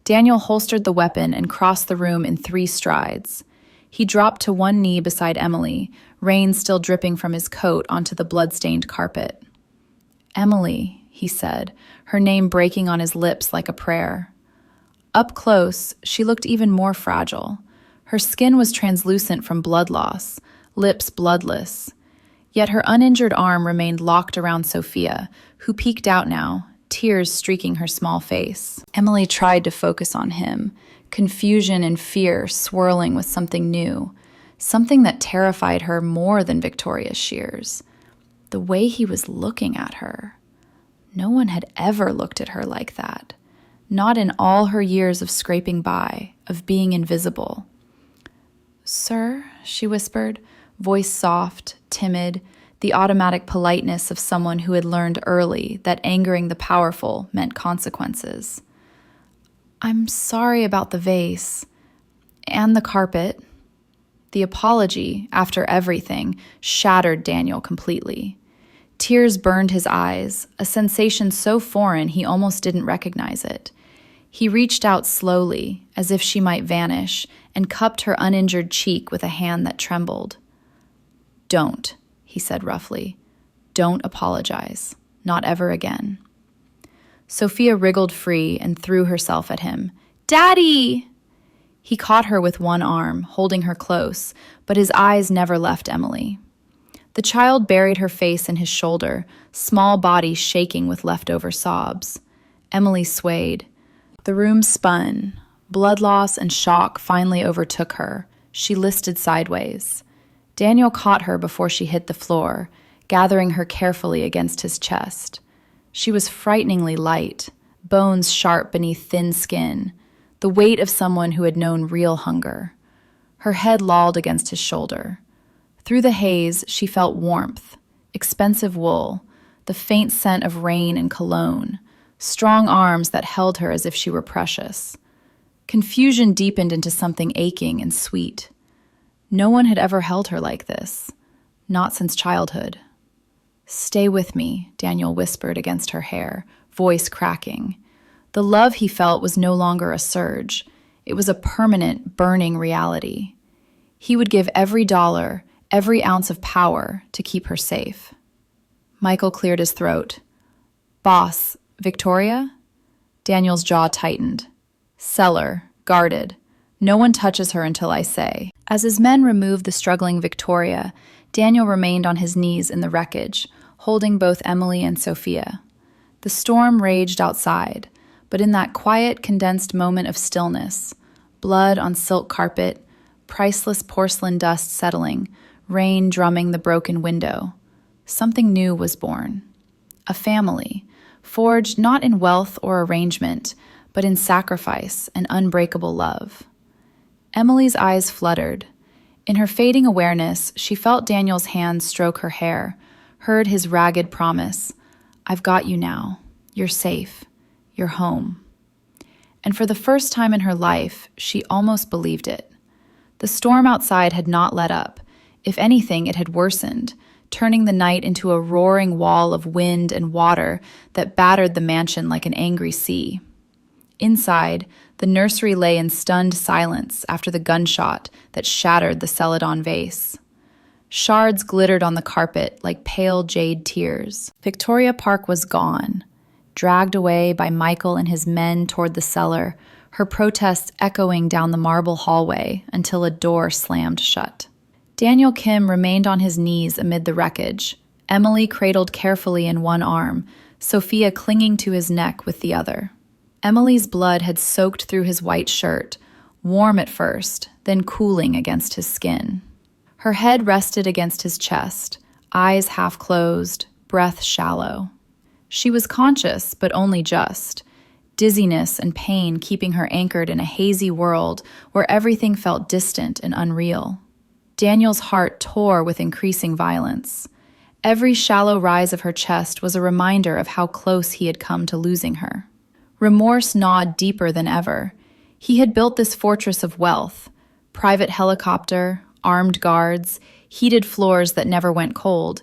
Daniel holstered the weapon and crossed the room in 3 strides. He dropped to one knee beside Emily, rain still dripping from his coat onto the blood-stained carpet. "Emily," he said, her name breaking on his lips like a prayer. Up close, she looked even more fragile. Her skin was translucent from blood loss, lips bloodless. Yet her uninjured arm remained locked around Sofia, who peeked out now, tears streaking her small face. Emily tried to focus on him, confusion and fear swirling with something new, something that terrified her more than Victoria's shears. The way he was looking at her. No one had ever looked at her like that. Not in all her years of scraping by, of being invisible. "Sir," she whispered, voice soft, timid, the automatic politeness of someone who had learned early that angering the powerful meant consequences. "I'm sorry about the vase. And the carpet." The apology, after everything, shattered Daniel completely. Tears burned his eyes, a sensation so foreign he almost didn't recognize it. He reached out slowly, as if she might vanish, and cupped her uninjured cheek with a hand that trembled. "Don't," he said roughly. "Don't apologize. Not ever again." Sofia wriggled free and threw herself at him. "Daddy!" He caught her with one arm, holding her close, but his eyes never left Emily. The child buried her face in his shoulder, small body shaking with leftover sobs. Emily swayed. The room spun. Blood loss and shock finally overtook her. She listed sideways. Daniel caught her before she hit the floor, gathering her carefully against his chest. She was frighteningly light, bones sharp beneath thin skin, the weight of someone who had known real hunger. Her head lolled against his shoulder. Through the haze, she felt warmth, expensive wool, the faint scent of rain and cologne, strong arms that held her as if she were precious. Confusion deepened into something aching and sweet. No one had ever held her like this, not since childhood. "Stay with me," Daniel whispered against her hair, voice cracking. The love he felt was no longer a surge. It was a permanent, burning reality. He would give every dollar, every ounce of power to keep her safe. Michael cleared his throat. "Boss, Victoria?" Daniel's jaw tightened. "Cellar, guarded. No one touches her until I say." As his men removed the struggling Victoria, Daniel remained on his knees in the wreckage, holding both Emily and Sofia. The storm raged outside, but in that quiet, condensed moment of stillness, blood on silk carpet, priceless porcelain dust settling, rain drumming the broken window, something new was born. A family, forged not in wealth or arrangement, but in sacrifice and unbreakable love. Emily's eyes fluttered. In her fading awareness, she felt Daniel's hands stroke her hair, heard his ragged promise, "I've got you now. You're safe. You're home." And for the first time in her life, she almost believed it. The storm outside had not let up. If anything, it had worsened, turning the night into a roaring wall of wind and water that battered the mansion like an angry sea. Inside, the nursery lay in stunned silence after the gunshot that shattered the Celadon vase. Shards glittered on the carpet like pale jade tears. Victoria Park was gone, dragged away by Michael and his men toward the cellar, her protests echoing down the marble hallway until a door slammed shut. Daniel Kim remained on his knees amid the wreckage, Emily cradled carefully in one arm, Sofia clinging to his neck with the other. Emily's blood had soaked through his white shirt, warm at first, then cooling against his skin. Her head rested against his chest, eyes half closed, breath shallow. She was conscious, but only just, dizziness and pain keeping her anchored in a hazy world where everything felt distant and unreal. Daniel's heart tore with increasing violence. Every shallow rise of her chest was a reminder of how close he had come to losing her. Remorse gnawed deeper than ever. He had built this fortress of wealth, private helicopter, armed guards, heated floors that never went cold.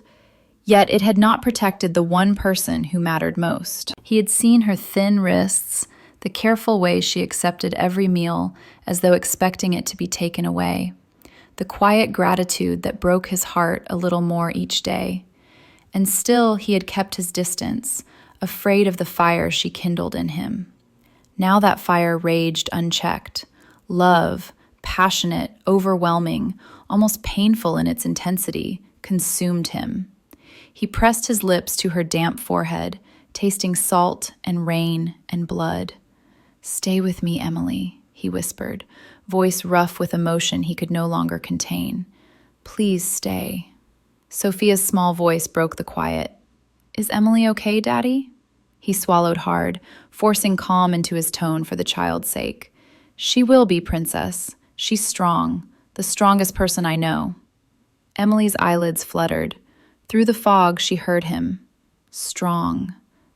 Yet it had not protected the one person who mattered most. He had seen her thin wrists, the careful way she accepted every meal as though expecting it to be taken away, the quiet gratitude that broke his heart a little more each day. And still he had kept his distance, afraid of the fire she kindled in him. Now that fire raged unchecked. Love, passionate, overwhelming, almost painful in its intensity, consumed him. He pressed his lips to her damp forehead, tasting salt and rain and blood. "Stay with me, Emily," he whispered, voice rough with emotion he could no longer contain. "Please stay." Sofia's small voice broke the quiet. "Is Emily okay, Daddy?" He swallowed hard, forcing calm into his tone for the child's sake. "She will be, Princess. She's strong, the strongest person I know." Emily's eyelids fluttered. Through the fog, she heard him. Strong.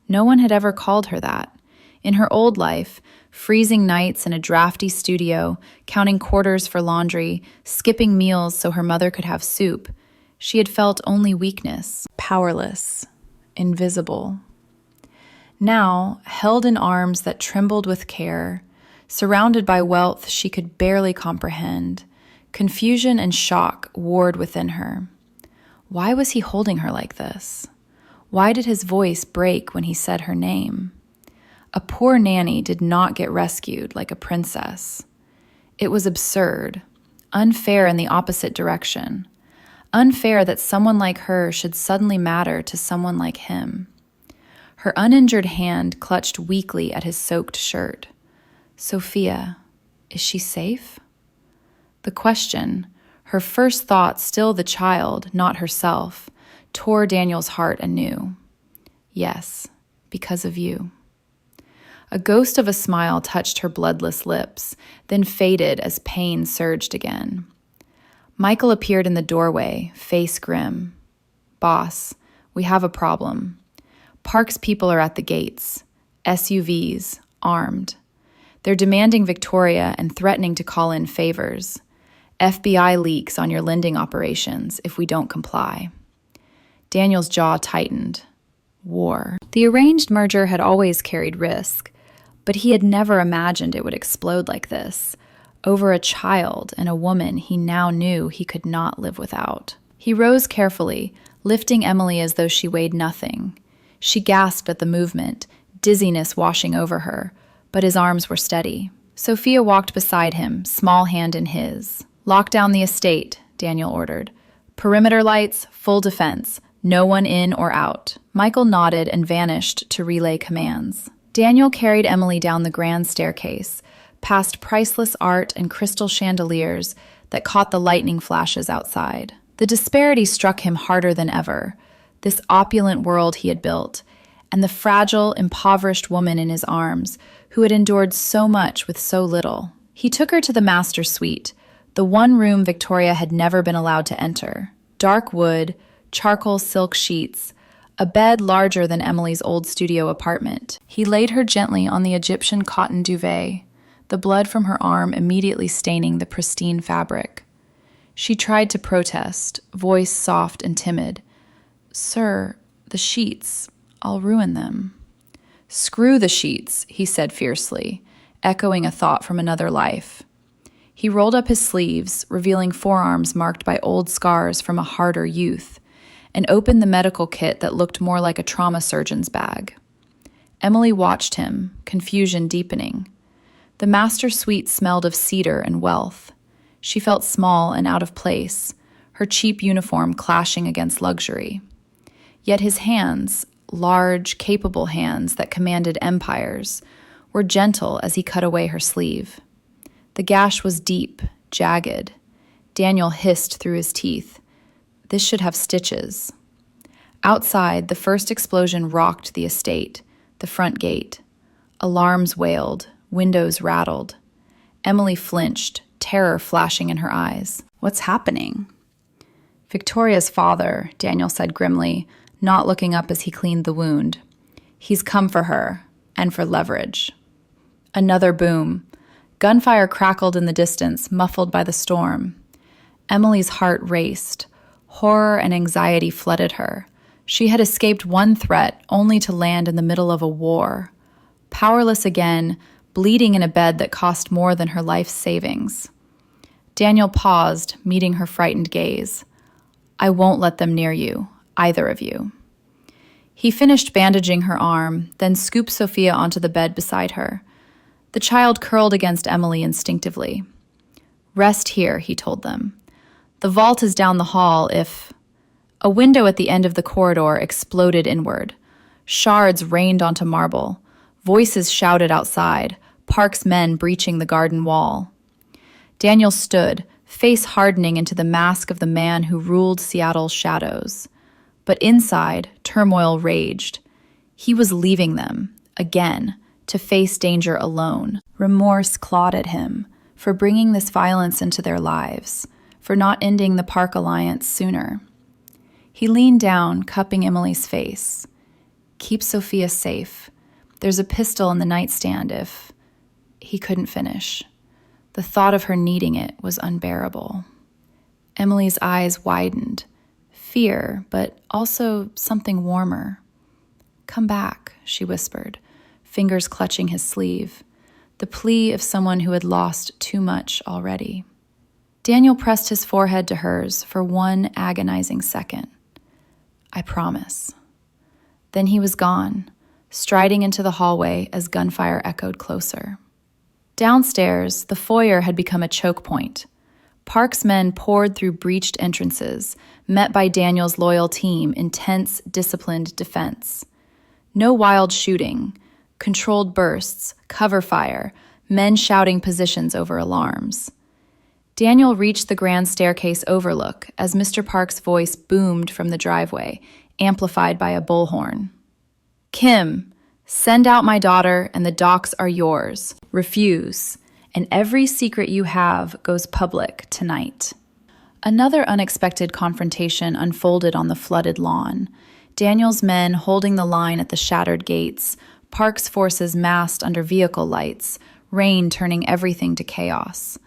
No one had ever called her that. In her old life, freezing nights in a drafty studio, counting quarters for laundry, skipping meals so her mother could have soup, she had felt only weakness, powerless, invisible. Now, held in arms that trembled with care, surrounded by wealth she could barely comprehend, confusion and shock warred within her. Why was he holding her like this? Why did his voice break when he said her name? A poor nanny did not get rescued like a princess. It was absurd, unfair in the opposite direction. Unfair that someone like her should suddenly matter to someone like him. Her uninjured hand clutched weakly at his soaked shirt. "Sofia, is she safe?" The question, her first thought still the child, not herself, tore Daniel's heart anew. "Yes, because of you." A ghost of a smile touched her bloodless lips, then faded as pain surged again. Michael appeared in the doorway, face grim. "Boss, "We have a problem. Park's people are at the gates. SUVs, armed. They're demanding Victoria and threatening to call in favors. FBI leaks on your lending operations if we don't comply." Daniel's jaw tightened. War. The arranged merger had always carried risk, but he had never imagined it would explode like this, over a child and a woman he now knew he could not live without. He rose carefully, lifting Emily as though she weighed nothing. She gasped at the movement, dizziness washing over her, but his arms were steady. Sofia walked beside him, small hand in his. "Lock down the estate," Daniel ordered. "Perimeter lights, full defense. No one in or out." Michael nodded and vanished to relay commands. Daniel carried Emily down the grand staircase, past priceless art and crystal chandeliers that caught the lightning flashes outside. The disparity struck him harder than ever, this opulent world he had built, and the fragile, impoverished woman in his arms who had endured so much with so little. He took her to the master suite, the one room Victoria had never been allowed to enter. Dark wood, charcoal silk sheets, a bed larger than Emily's old studio apartment. He laid her gently on the Egyptian cotton duvet, the blood from her arm immediately staining the pristine fabric. She tried to protest, voice soft and timid. "Sir, the sheets, I'll ruin them." "Screw the sheets," he said fiercely, echoing a thought from another life. He rolled up his sleeves, revealing forearms marked by old scars from a harder youth, and opened the medical kit that looked more like a trauma surgeon's bag. Emily watched him, confusion deepening. The master suite smelled of cedar and wealth. She felt small and out of place, her cheap uniform clashing against luxury. Yet his hands, large, capable hands that commanded empires, were gentle as he cut away her sleeve. The gash was deep, jagged. Daniel hissed through his teeth. This should have stitches. Outside, the first explosion rocked the estate, the front gate. Alarms wailed, windows rattled. Emily flinched, terror flashing in her eyes. "What's happening?" "Victoria's father," Daniel said grimly, not looking up as he cleaned the wound. "He's come for her, and for leverage." Another boom. Gunfire crackled in the distance, muffled by the storm. Emily's heart raced. Horror and anxiety flooded her. She had escaped one threat only to land in the middle of a war. Powerless again, bleeding in a bed that cost more than her life's savings. Daniel paused, meeting her frightened gaze. "I won't let them near you, either of you." He finished bandaging her arm, then scooped Sofia onto the bed beside her. The child curled against Emily instinctively. "Rest here," he told them. "The vault is down the hall if—" A window at the end of the corridor exploded inward. Shards rained onto marble. Voices shouted outside, Park's men breaching the garden wall. Daniel stood, face hardening into the mask of the man who ruled Seattle's shadows. But inside, turmoil raged. He was leaving them, again, to face danger alone. Remorse clawed at him for bringing this violence into their lives, for not ending the Park alliance sooner. He leaned down, cupping Emily's face. "Keep Sofia safe. There's a pistol in the nightstand if—" He couldn't finish. The thought of her needing it was unbearable. Emily's eyes widened. Fear, but also something warmer. "Come back," she whispered, fingers clutching his sleeve, the plea of someone who had lost too much already. Daniel pressed his forehead to hers for one agonizing second. "I promise." Then he was gone, striding into the hallway as gunfire echoed closer. Downstairs, the foyer had become a choke point. Park's men poured through breached entrances, met by Daniel's loyal team in tense, disciplined defense. No wild shooting, controlled bursts, cover fire, men shouting positions over alarms. Daniel reached the grand staircase overlook as Mr. Park's voice boomed from the driveway, amplified by a bullhorn. "Kim, send out my daughter and the docks are yours. Refuse, and every secret you have goes public tonight." Another unexpected confrontation unfolded on the flooded lawn. Daniel's men holding the line at the shattered gates, Park's forces massed under vehicle lights, rain turning everything to chaos.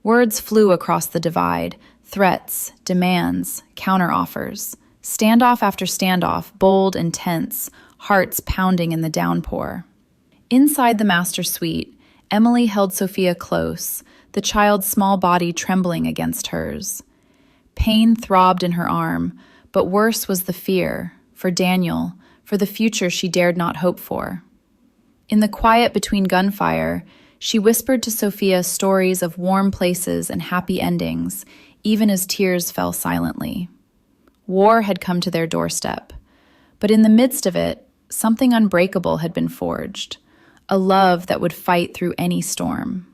Words flew across the divide, threats, demands, counteroffers. Standoff after standoff, bold and tense, hearts pounding in the downpour. Inside the master suite, Emily held Sofia close, the child's small body trembling against hers. Pain throbbed in her arm, but worse was the fear, for Daniel, for the future she dared not hope for. In the quiet between gunfire, she whispered to Sofia stories of warm places and happy endings, even as tears fell silently. War had come to their doorstep, but in the midst of it, something unbreakable had been forged, a love that would fight through any storm.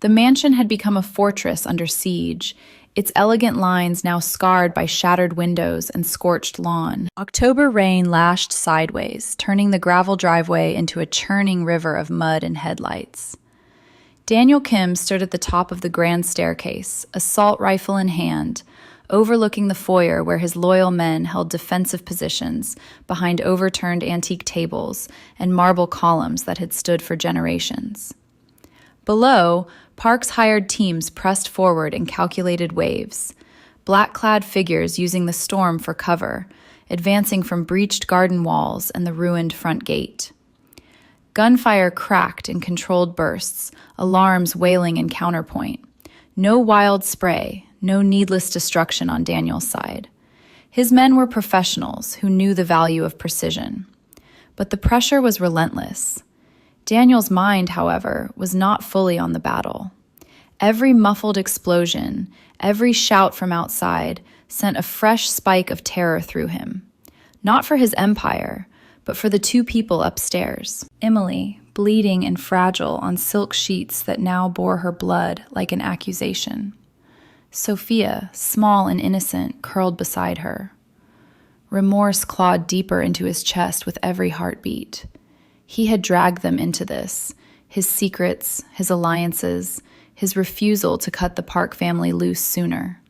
The mansion had become a fortress under siege, its elegant lines now scarred by shattered windows and scorched lawn. October rain lashed sideways, turning the gravel driveway into a churning river of mud and headlights. Daniel Kim stood at the top of the grand staircase, assault rifle in hand, overlooking the foyer where his loyal men held defensive positions behind overturned antique tables and marble columns that had stood for generations. Below, Park's hired teams pressed forward in calculated waves, black-clad figures using the storm for cover, advancing from breached garden walls and the ruined front gate. Gunfire cracked in controlled bursts, alarms wailing in counterpoint. No wild spray, no needless destruction on Daniel's side. His men were professionals who knew the value of precision. But the pressure was relentless. Daniel's mind, however, was not fully on the battle. Every muffled explosion, every shout from outside, sent a fresh spike of terror through him. Not for his empire, but for the two people upstairs. Emily, bleeding and fragile on silk sheets that now bore her blood like an accusation. Sofia, small and innocent, curled beside her. Remorse clawed deeper into his chest with every heartbeat. He had dragged them into this, his secrets, his alliances, his refusal to cut the Park family loose sooner.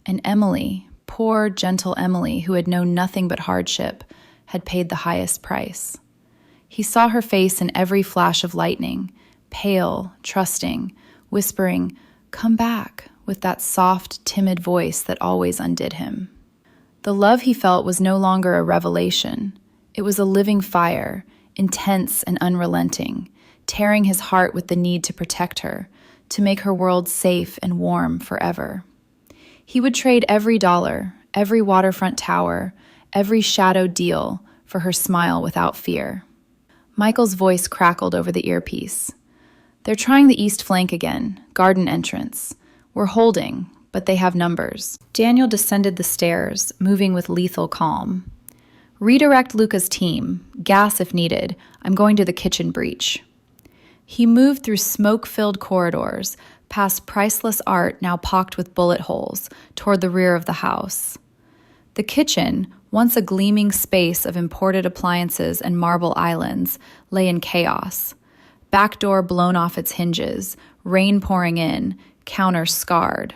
And Emily, poor, gentle Emily, who had known nothing but hardship, had paid the highest price. He saw her face in every flash of lightning, pale, trusting, whispering, "Come back," with that soft, timid voice that always undid him. The love he felt was no longer a revelation. It was a living fire, intense and unrelenting, tearing his heart with the need to protect her, to make her world safe and warm forever. He would trade every dollar, every waterfront tower, every shadowed deal for her smile without fear. Michael's voice crackled over the earpiece. "They're trying the east flank again, garden entrance. We're holding, but they have numbers." Daniel descended the stairs, moving with lethal calm. "Redirect Luca's team. Gas if needed. I'm going to the kitchen breach." He moved through smoke-filled corridors, past priceless art now pocked with bullet holes, toward the rear of the house. The kitchen, once a gleaming space of imported appliances and marble islands, lay in chaos. Back door blown off its hinges, rain pouring in, counter scarred.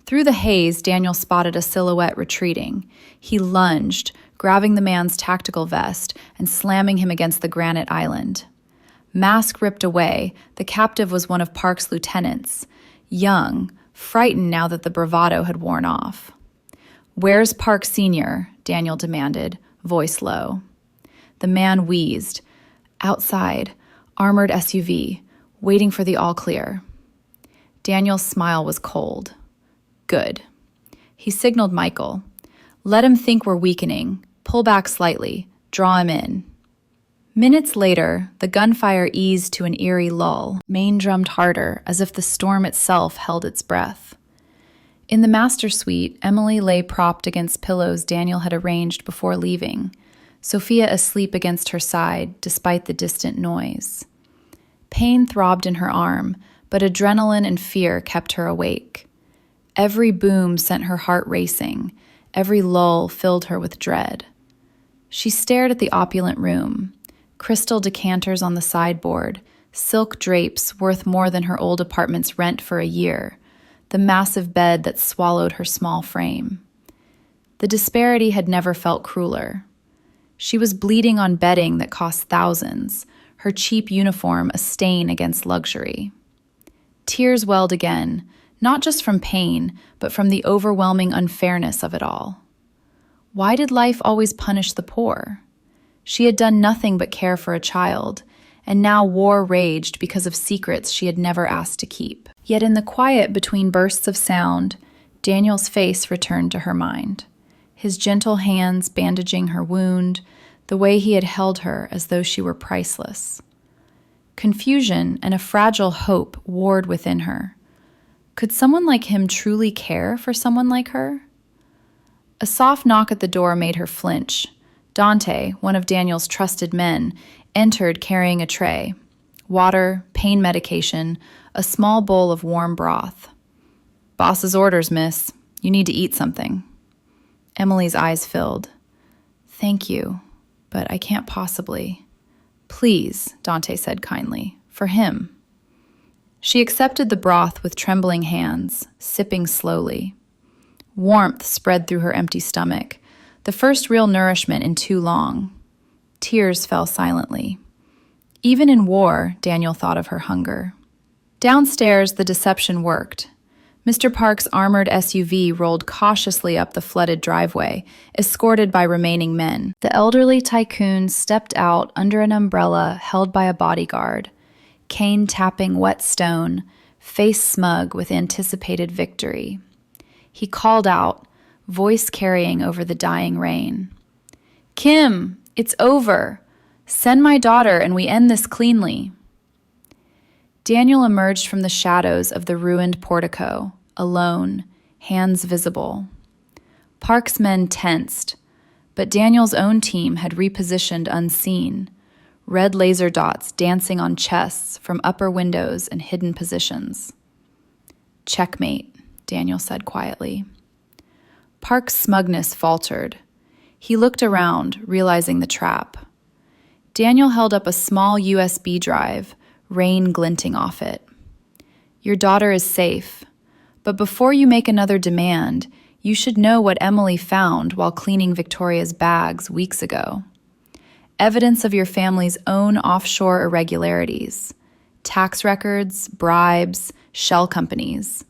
Through the haze, Daniel spotted a silhouette retreating. He lunged, grabbing the man's tactical vest and slamming him against the granite island. Mask ripped away, the captive was one of Park's lieutenants, young, frightened now that the bravado had worn off. "Where's Park Sr.?" Daniel demanded, voice low. The man wheezed. "Outside, armored SUV, waiting for the all-clear." Daniel's smile was cold. "Good." He signaled Michael. "Let him think we're weakening. Pull back slightly. Draw him in." Minutes later, the gunfire eased to an eerie lull. Main drummed harder, as if the storm itself held its breath. In the master suite, Emily lay propped against pillows Daniel had arranged before leaving, Sofia asleep against her side, despite the distant noise. Pain throbbed in her arm, but adrenaline and fear kept her awake. Every boom sent her heart racing. Every lull filled her with dread. She stared at the opulent room. Crystal decanters on the sideboard, silk drapes worth more than her old apartment's rent for a year, the massive bed that swallowed her small frame. The disparity had never felt crueler. She was bleeding on bedding that cost thousands, her cheap uniform a stain against luxury. Tears welled again, not just from pain, but from the overwhelming unfairness of it all. Why did life always punish the poor? She had done nothing but care for a child, and now war raged because of secrets she had never asked to keep. Yet in the quiet between bursts of sound, Daniel's face returned to her mind. His gentle hands bandaging her wound, the way he had held her as though she were priceless. Confusion and a fragile hope warred within her. Could someone like him truly care for someone like her? A soft knock at the door made her flinch. Dante, one of Daniel's trusted men, entered carrying a tray. Water, pain medication, a small bowl of warm broth. "Boss's orders, miss. You need to eat something." Emily's eyes filled. "Thank you, but I can't possibly." "Please," Dante said kindly, "for him." She accepted the broth with trembling hands, sipping slowly. Warmth spread through her empty stomach, the first real nourishment in too long. Tears fell silently. Even in war, Daniel thought of her hunger. Downstairs, the deception worked. Mr. Park's armored SUV rolled cautiously up the flooded driveway, escorted by remaining men. The elderly tycoon stepped out under an umbrella held by a bodyguard, cane tapping wet stone, face smug with anticipated victory. He called out, voice carrying over the dying rain. "Kim, it's over. Send my daughter and we end this cleanly." Daniel emerged from the shadows of the ruined portico, alone, hands visible. Park's men tensed, but Daniel's own team had repositioned unseen, red laser dots dancing on chests from upper windows and hidden positions. "Checkmate," Daniel said quietly. Park's smugness faltered. He looked around, realizing the trap. Daniel held up a small USB drive, rain glinting off it. "Your daughter is safe, but before you make another demand, you should know what Emily found while cleaning Victoria's bags weeks ago. Evidence of your family's own offshore irregularities, tax records, bribes, shell companies.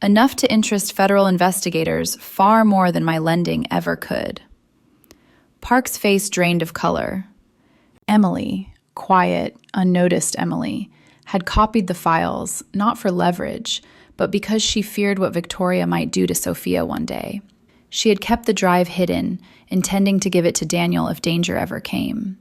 Enough to interest federal investigators far more than my lending ever could." Park's face drained of color. Emily, quiet, unnoticed Emily, had copied the files, not for leverage, but because she feared what Victoria might do to Sofia one day. She had kept the drive hidden, intending to give it to Daniel if danger ever came.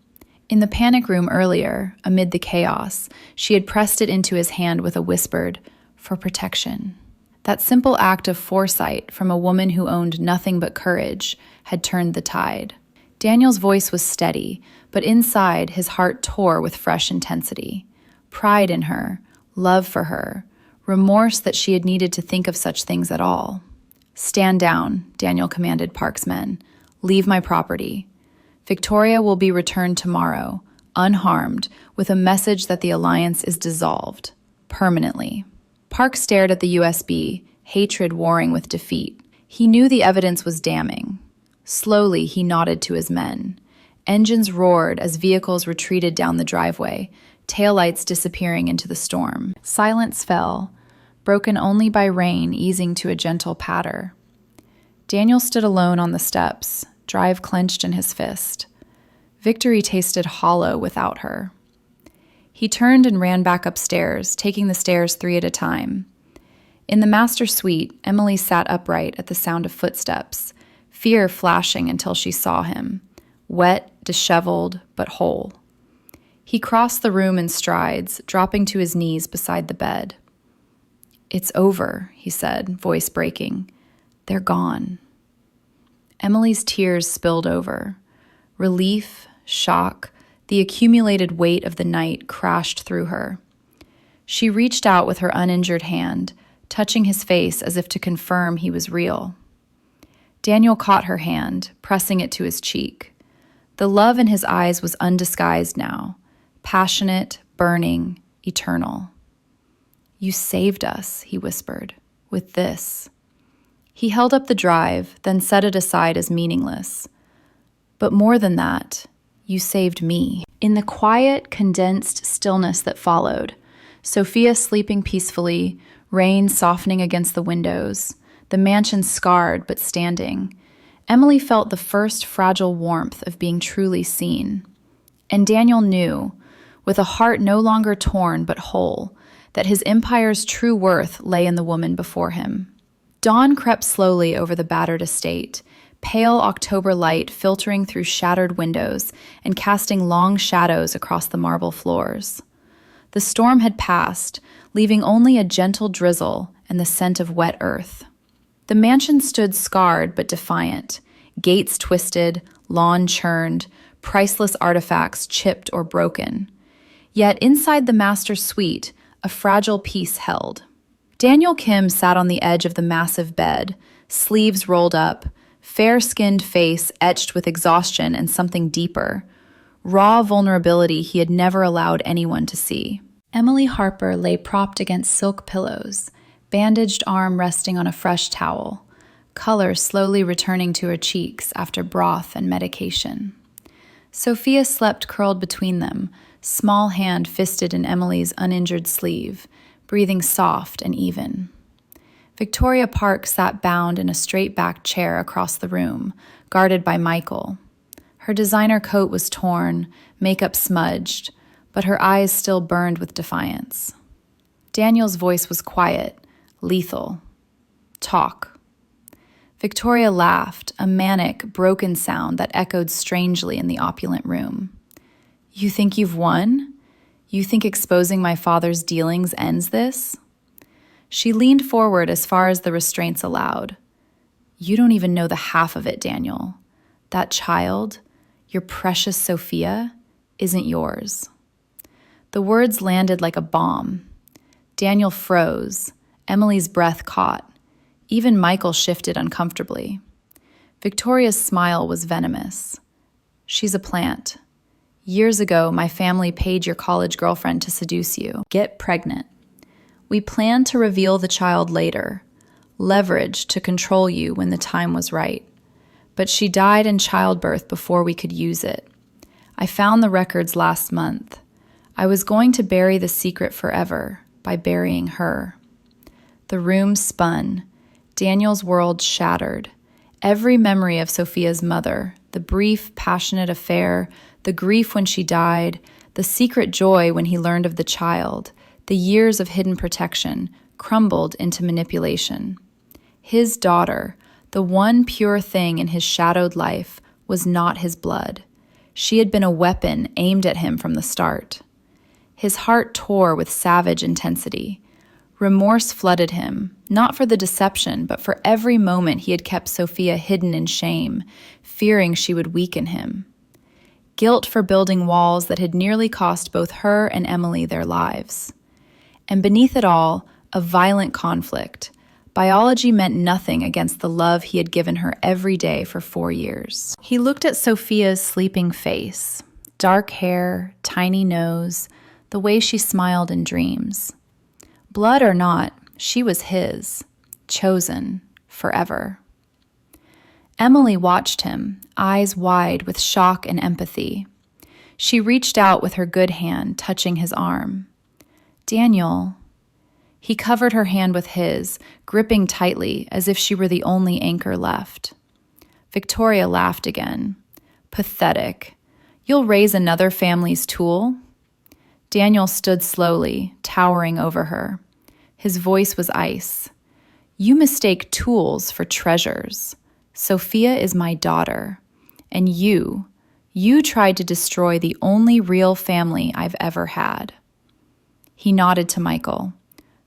In the panic room earlier, amid the chaos, she had pressed it into his hand with a whispered, "For protection." That simple act of foresight from a woman who owned nothing but courage had turned the tide. Daniel's voice was steady, but inside his heart tore with fresh intensity. Pride in her, love for her, remorse that she had needed to think of such things at all. "Stand down," Daniel commanded Park's men. "Leave my property. Victoria will be returned tomorrow, unharmed, with a message that the alliance is dissolved, permanently." Park stared at the USB, hatred warring with defeat. He knew the evidence was damning. Slowly, he nodded to his men. Engines roared as vehicles retreated down the driveway, taillights disappearing into the storm. Silence fell, broken only by rain easing to a gentle patter. Daniel stood alone on the steps, drive clenched in his fist. Victory tasted hollow without her. He turned and ran back upstairs, taking the stairs 3 at a time. In the master suite, Emily sat upright at the sound of footsteps, fear flashing until she saw him, wet, disheveled, but whole. He crossed the room in strides, dropping to his knees beside the bed. "It's over," he said, voice breaking. "They're gone." Emily's tears spilled over. Relief, shock, the accumulated weight of the night crashed through her. She reached out with her uninjured hand, touching his face as if to confirm he was real. Daniel caught her hand, pressing it to his cheek. The love in his eyes was undisguised now, passionate, burning, eternal. "You saved us," he whispered, "with this." He held up the drive, then set it aside as meaningless. But more than that, you saved me. In the quiet, condensed stillness that followed, Sofia sleeping peacefully, rain softening against the windows, the mansion scarred but standing, Emily felt the first fragile warmth of being truly seen. And Daniel knew, with a heart no longer torn but whole, that his empire's true worth lay in the woman before him. Dawn crept slowly over the battered estate, pale October light filtering through shattered windows and casting long shadows across the marble floors. The storm had passed, leaving only a gentle drizzle and the scent of wet earth. The mansion stood scarred but defiant, gates twisted, lawn churned, priceless artifacts chipped or broken. Yet inside the master suite, a fragile peace held. Daniel Kim sat on the edge of the massive bed, sleeves rolled up, fair-skinned face etched with exhaustion and something deeper, raw vulnerability he had never allowed anyone to see. Emily Harper lay propped against silk pillows, bandaged arm resting on a fresh towel, color slowly returning to her cheeks after broth and medication. Sofia slept curled between them, small hand fisted in Emily's uninjured sleeve, breathing soft and even. Victoria Park sat bound in a straight-backed chair across the room, guarded by Michael. Her designer coat was torn, makeup smudged, but her eyes still burned with defiance. Daniel's voice was quiet, lethal. Talk. Victoria laughed, a manic, broken sound that echoed strangely in the opulent room. You think you've won? You think exposing my father's dealings ends this? She leaned forward as far as the restraints allowed. You don't even know the half of it, Daniel. That child, your precious Sofia, isn't yours. The words landed like a bomb. Daniel froze. Emily's breath caught. Even Michael shifted uncomfortably. Victoria's smile was venomous. She's a plant. Years ago, my family paid your college girlfriend to seduce you. Get pregnant. We planned to reveal the child later, leverage to control you when the time was right. But she died in childbirth before we could use it. I found the records last month. I was going to bury the secret forever by burying her. The room spun. Daniel's world shattered. Every memory of Sofia's mother, the brief, passionate affair, the grief when she died, the secret joy when he learned of the child, the years of hidden protection, crumbled into manipulation. His daughter, the one pure thing in his shadowed life, was not his blood. She had been a weapon aimed at him from the start. His heart tore with savage intensity. Remorse flooded him, not for the deception, but for every moment he had kept Sofia hidden in shame, fearing she would weaken him. Guilt for building walls that had nearly cost both her and Emily their lives. And beneath it all, a violent conflict. Biology meant nothing against the love he had given her every day for 4 years. He looked at Sofia's sleeping face, dark hair, tiny nose, the way she smiled in dreams. Blood or not, she was his, chosen, forever. Emily watched him, eyes wide with shock and empathy. She reached out with her good hand, touching his arm. Daniel. He covered her hand with his, gripping tightly as if she were the only anchor left. Victoria laughed again. Pathetic. You'll raise another family's tool? Daniel stood slowly, towering over her. His voice was ice. You mistake tools for treasures. Sofia is my daughter. And you tried to destroy the only real family I've ever had. He nodded to Michael.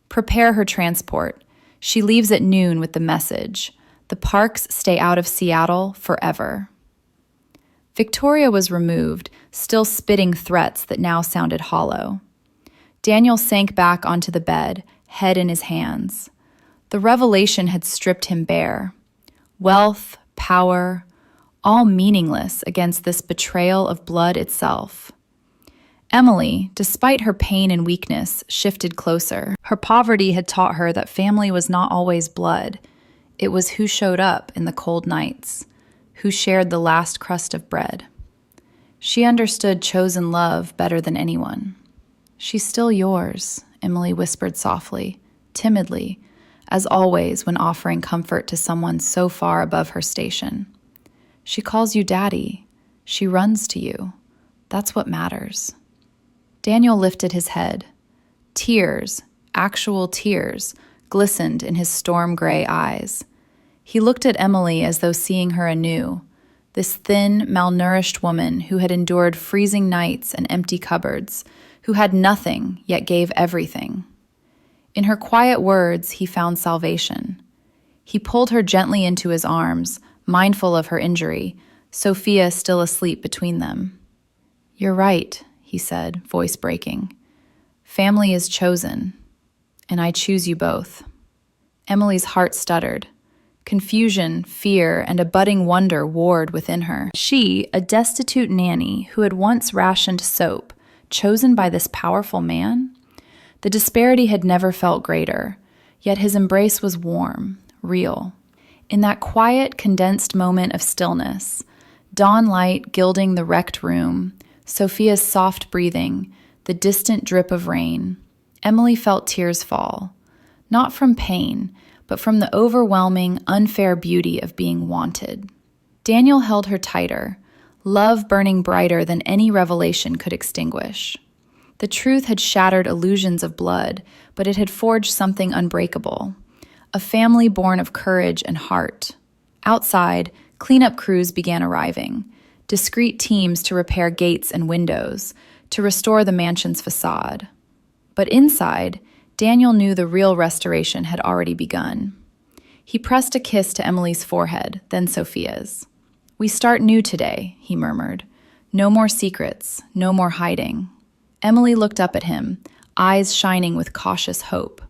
Prepare her transport. She leaves at noon with the message. The Parks stay out of Seattle forever. Victoria was removed, still spitting threats that now sounded hollow. Daniel sank back onto the bed, head in his hands. The revelation had stripped him bare. Wealth, power, all meaningless against this betrayal of blood itself. Emily, despite her pain and weakness, shifted closer. Her poverty had taught her that family was not always blood. It was who showed up in the cold nights, who shared the last crust of bread. She understood chosen love better than anyone. "She's still yours," Emily whispered softly, timidly, as always when offering comfort to someone so far above her station. "She calls you Daddy. She runs to you. That's what matters." Daniel lifted his head. Tears, actual tears, glistened in his storm-gray eyes. He looked at Emily as though seeing her anew, this thin, malnourished woman who had endured freezing nights and empty cupboards, who had nothing yet gave everything. In her quiet words, he found salvation. He pulled her gently into his arms, mindful of her injury, Sofia still asleep between them. "You're right," he said, voice breaking. "Family is chosen, and I choose you both." Emily's heart stuttered. Confusion, fear, and a budding wonder warred within her. She, a destitute nanny who had once rationed soap, chosen by this powerful man? The disparity had never felt greater, yet his embrace was warm, real. In that quiet, condensed moment of stillness, dawn light gilding the wrecked room, Sofia's soft breathing, the distant drip of rain, Emily felt tears fall, not from pain, but from the overwhelming, unfair beauty of being wanted. Daniel held her tighter, love burning brighter than any revelation could extinguish. The truth had shattered illusions of blood, but it had forged something unbreakable, a family born of courage and heart. Outside, cleanup crews began arriving, discreet teams to repair gates and windows, to restore the mansion's facade. But inside, Daniel knew the real restoration had already begun. He pressed a kiss to Emily's forehead, then Sofia's. "We start new today," he murmured. "No more secrets, no more hiding." Emily looked up at him, eyes shining with cautious hope.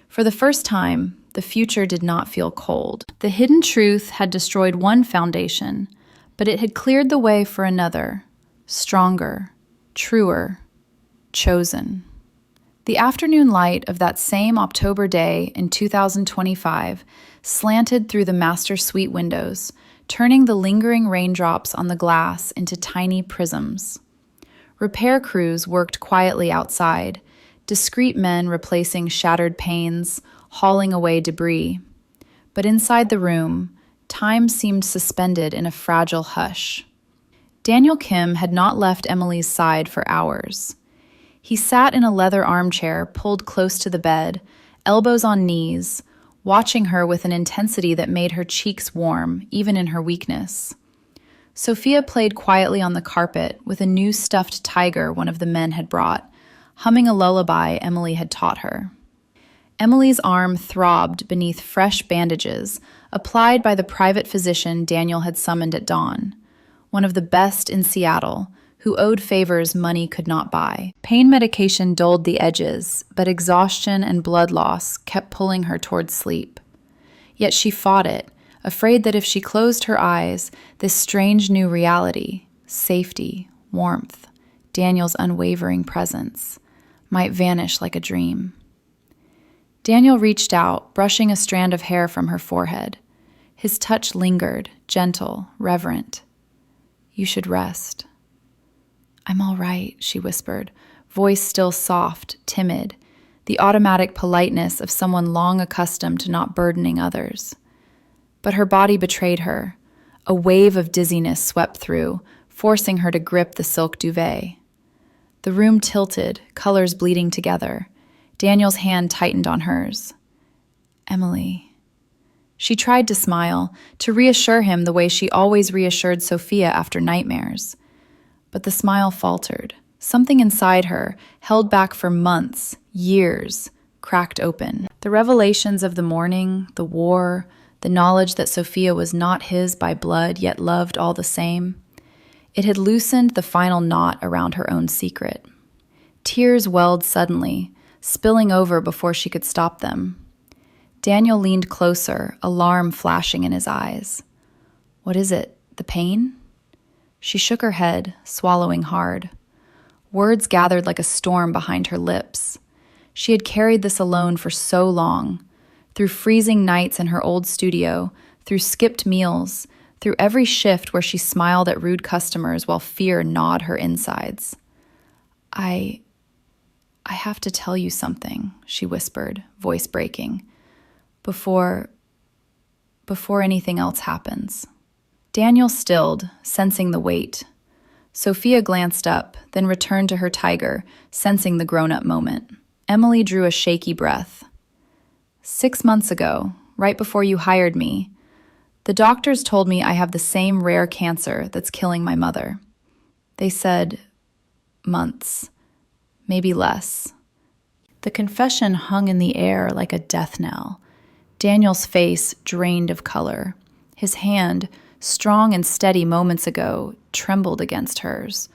For the first time, the future did not feel cold. The hidden truth had destroyed one foundation, but it had cleared the way for another, stronger, truer, chosen. The afternoon light of that same October day in 2025 slanted through the master suite windows, turning the lingering raindrops on the glass into tiny prisms. Repair crews worked quietly outside, discreet men replacing shattered panes, hauling away debris. But inside the room, time seemed suspended in a fragile hush. Daniel Kim had not left Emily's side for hours. He sat in a leather armchair pulled close to the bed, elbows on knees, watching her with an intensity that made her cheeks warm, even in her weakness. Sofia played quietly on the carpet with a new stuffed tiger one of the men had brought, humming a lullaby Emily had taught her. Emily's arm throbbed beneath fresh bandages, applied by the private physician Daniel had summoned at dawn, one of the best in Seattle, who owed favors money could not buy. Pain medication dulled the edges, but exhaustion and blood loss kept pulling her toward sleep. Yet she fought it, afraid that if she closed her eyes, this strange new reality, safety, warmth, Daniel's unwavering presence, might vanish like a dream. Daniel reached out, brushing a strand of hair from her forehead. His touch lingered, gentle, reverent. "You should rest." "I'm all right," she whispered, voice still soft, timid, the automatic politeness of someone long accustomed to not burdening others. But her body betrayed her. A wave of dizziness swept through, forcing her to grip the silk duvet. The room tilted, colors bleeding together. Daniel's hand tightened on hers. "Emily." She tried to smile, to reassure him the way she always reassured Sofia after nightmares. But the smile faltered. Something inside her, held back for months, years, cracked open. The revelations of the morning, the war, the knowledge that Sofia was not his by blood yet loved all the same. It had loosened the final knot around her own secret. Tears welled suddenly, spilling over before she could stop them. Daniel leaned closer, alarm flashing in his eyes. "What is it? The pain?" She shook her head, swallowing hard. Words gathered like a storm behind her lips. She had carried this alone for so long. through freezing nights in her old studio, through skipped meals, through every shift where she smiled at rude customers while fear gnawed her insides. I have to tell you something, she whispered, voice breaking, before anything else happens. Daniel stilled, sensing the weight. Sophia glanced up, then returned to her tiger, sensing the grown-up moment. Emily drew a shaky breath. 6 months ago, right before you hired me, the doctors told me I have the same rare cancer that's killing my mother. They said months, maybe less. The confession hung in the air like a death knell. Daniel's face drained of color. His hand, strong and steady moments ago, trembled against hers.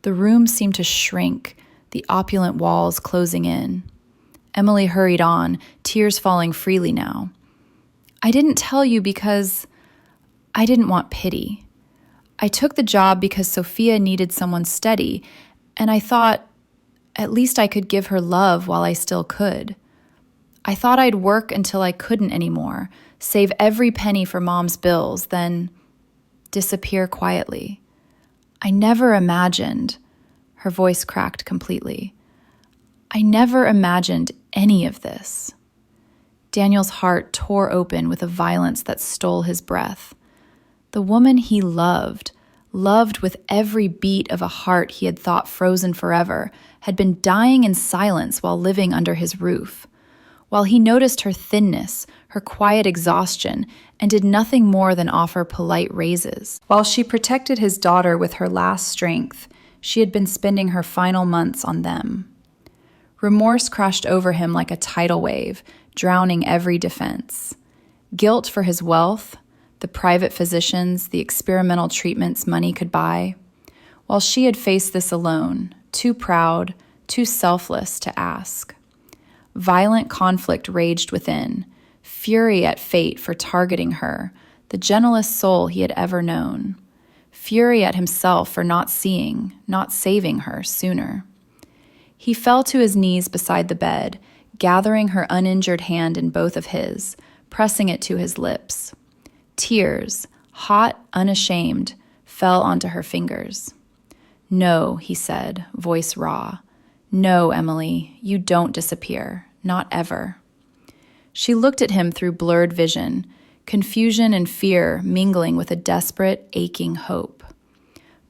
The room seemed to shrink, the opulent walls closing in. Emily hurried on, tears falling freely now. I didn't tell you because I didn't want pity. I took the job because Sofia needed someone steady, and I thought at least I could give her love while I still could. I thought I'd work until I couldn't anymore, save every penny for Mom's bills, then disappear quietly. I never imagined, her voice cracked completely. I never imagined any of this. Daniel's heart tore open with a violence that stole his breath. The woman he loved with every beat of a heart he had thought frozen forever, had been dying in silence while living under his roof. While he noticed her thinness, her quiet exhaustion, and did nothing more than offer polite raises. While she protected his daughter with her last strength, she had been spending her final months on them. Remorse crashed over him like a tidal wave, drowning every defense. Guilt for his wealth, the private physicians, the experimental treatments money could buy. While she had faced this alone, too proud, too selfless to ask. Violent conflict raged within, fury at fate for targeting her, the gentlest soul he had ever known. Fury at himself for not seeing, not saving her sooner. He fell to his knees beside the bed, gathering her uninjured hand in both of his, pressing it to his lips. Tears, hot, unashamed, fell onto her fingers. No, he said, voice raw. No, Emily, you don't disappear. Not ever. She looked at him through blurred vision, confusion and fear mingling with a desperate, aching hope.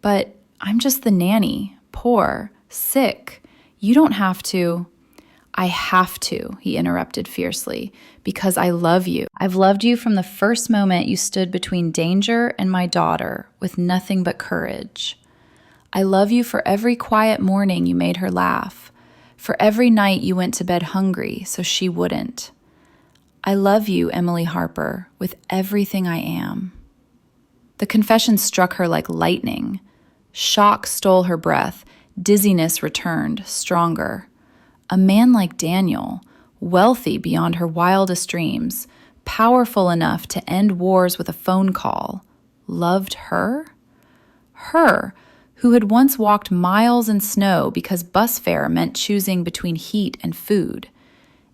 But I'm just the nanny, poor, sick. You don't have to. I have to, he interrupted fiercely, because I love you. I've loved you from the first moment you stood between danger and my daughter with nothing but courage. I love you for every quiet morning you made her laugh, for every night you went to bed hungry so she wouldn't. I love you, Emily Harper, with everything I am. The confession struck her like lightning. Shock stole her breath, dizziness returned, stronger. A man like Daniel, wealthy beyond her wildest dreams, powerful enough to end wars with a phone call, loved her? Her, who had once walked miles in snow because bus fare meant choosing between heat and food.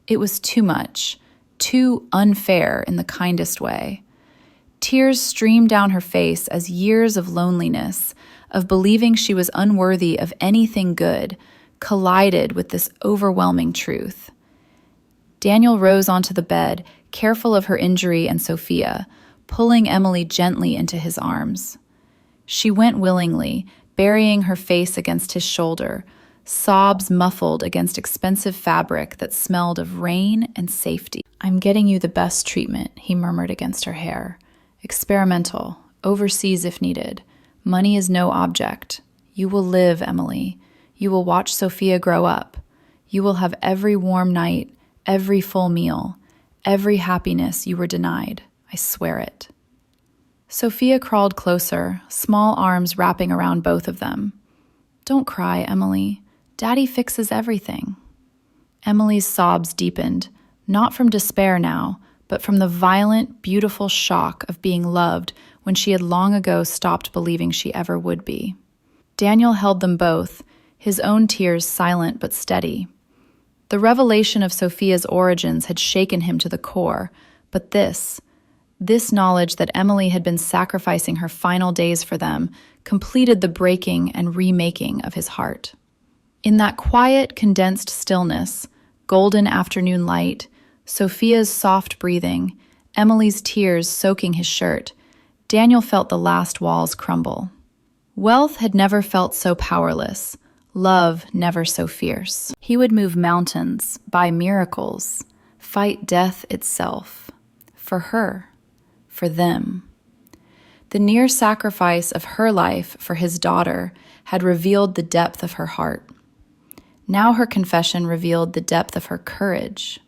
It was too much, too unfair in the kindest way. Tears streamed down her face as years of loneliness, of believing she was unworthy of anything good, collided with this overwhelming truth. Daniel rose onto the bed, careful of her injury and Sophia, pulling Emily gently into his arms. She went willingly, burying her face against his shoulder, sobs muffled against expensive fabric that smelled of rain and safety. I'm getting you the best treatment, he murmured against her hair. Experimental, overseas if needed. Money is no object. You will live, Emily. You will watch Sophia grow up. You will have every warm night, every full meal, every happiness you were denied. I swear it. Sophia crawled closer, small arms wrapping around both of them. Don't cry, Emily. Daddy fixes everything. Emily's sobs deepened, not from despair now, but from the violent, beautiful shock of being loved when she had long ago stopped believing she ever would be. Daniel held them both, his own tears silent but steady. The revelation of Sofia's origins had shaken him to the core, but this knowledge that Emily had been sacrificing her final days for them completed the breaking and remaking of his heart. In that quiet, condensed stillness, golden afternoon light, Sofia's soft breathing, Emily's tears soaking his shirt, Daniel felt the last walls crumble. Wealth had never felt so powerless, love never so fierce. He would move mountains, buy miracles, fight death itself. For her, for them. The near sacrifice of her life for his daughter had revealed the depth of her heart. Now her confession revealed the depth of her courage.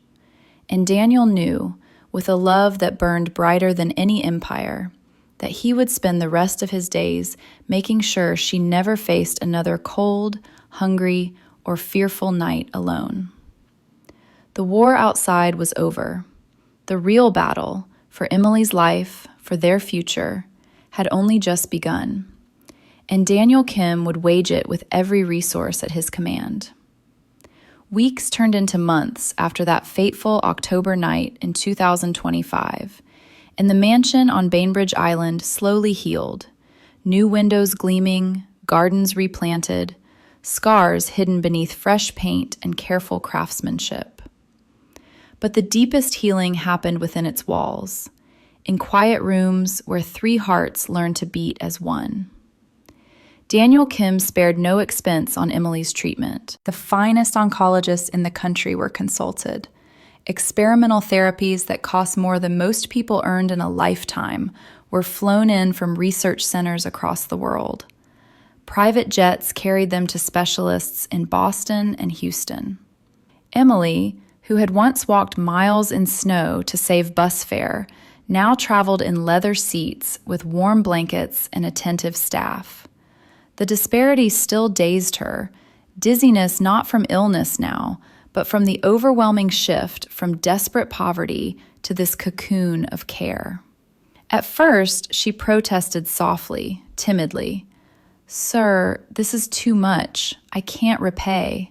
And Daniel knew, with a love that burned brighter than any empire, that he would spend the rest of his days making sure she never faced another cold, hungry, or fearful night alone. The war outside was over. The real battle, for Emily's life, for their future, had only just begun. And Daniel Kim would wage it with every resource at his command. Weeks turned into months after that fateful October night in 2025, and the mansion on Bainbridge Island slowly healed, new windows gleaming, gardens replanted, scars hidden beneath fresh paint and careful craftsmanship. But the deepest healing happened within its walls, in quiet rooms where three hearts learned to beat as one. Daniel Kim spared no expense on Emily's treatment. The finest oncologists in the country were consulted. Experimental therapies that cost more than most people earned in a lifetime were flown in from research centers across the world. Private jets carried them to specialists in Boston and Houston. Emily, who had once walked miles in snow to save bus fare, now traveled in leather seats with warm blankets and attentive staff. The disparity still dazed her, dizziness not from illness now, but from the overwhelming shift from desperate poverty to this cocoon of care. At first, she protested softly, timidly. "Sir, this is too much. I can't repay."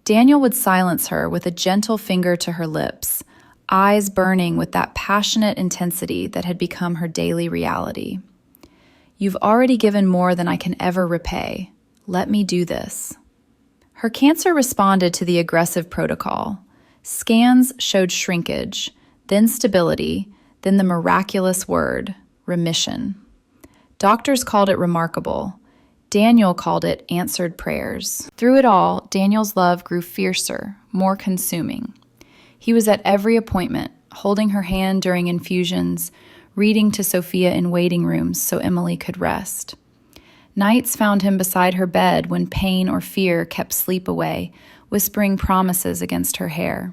Daniel would silence her with a gentle finger to her lips, eyes burning with that passionate intensity that had become her daily reality. "You've already given more than I can ever repay. Let me do this." Her cancer responded to the aggressive protocol. Scans showed shrinkage, then stability, then the miraculous word, remission. Doctors called it remarkable. Daniel called it answered prayers. Through it all, Daniel's love grew fiercer, more consuming. He was at every appointment, holding her hand during infusions, reading to Sofia in waiting rooms so Emily could rest. Nights found him beside her bed when pain or fear kept sleep away, whispering promises against her hair.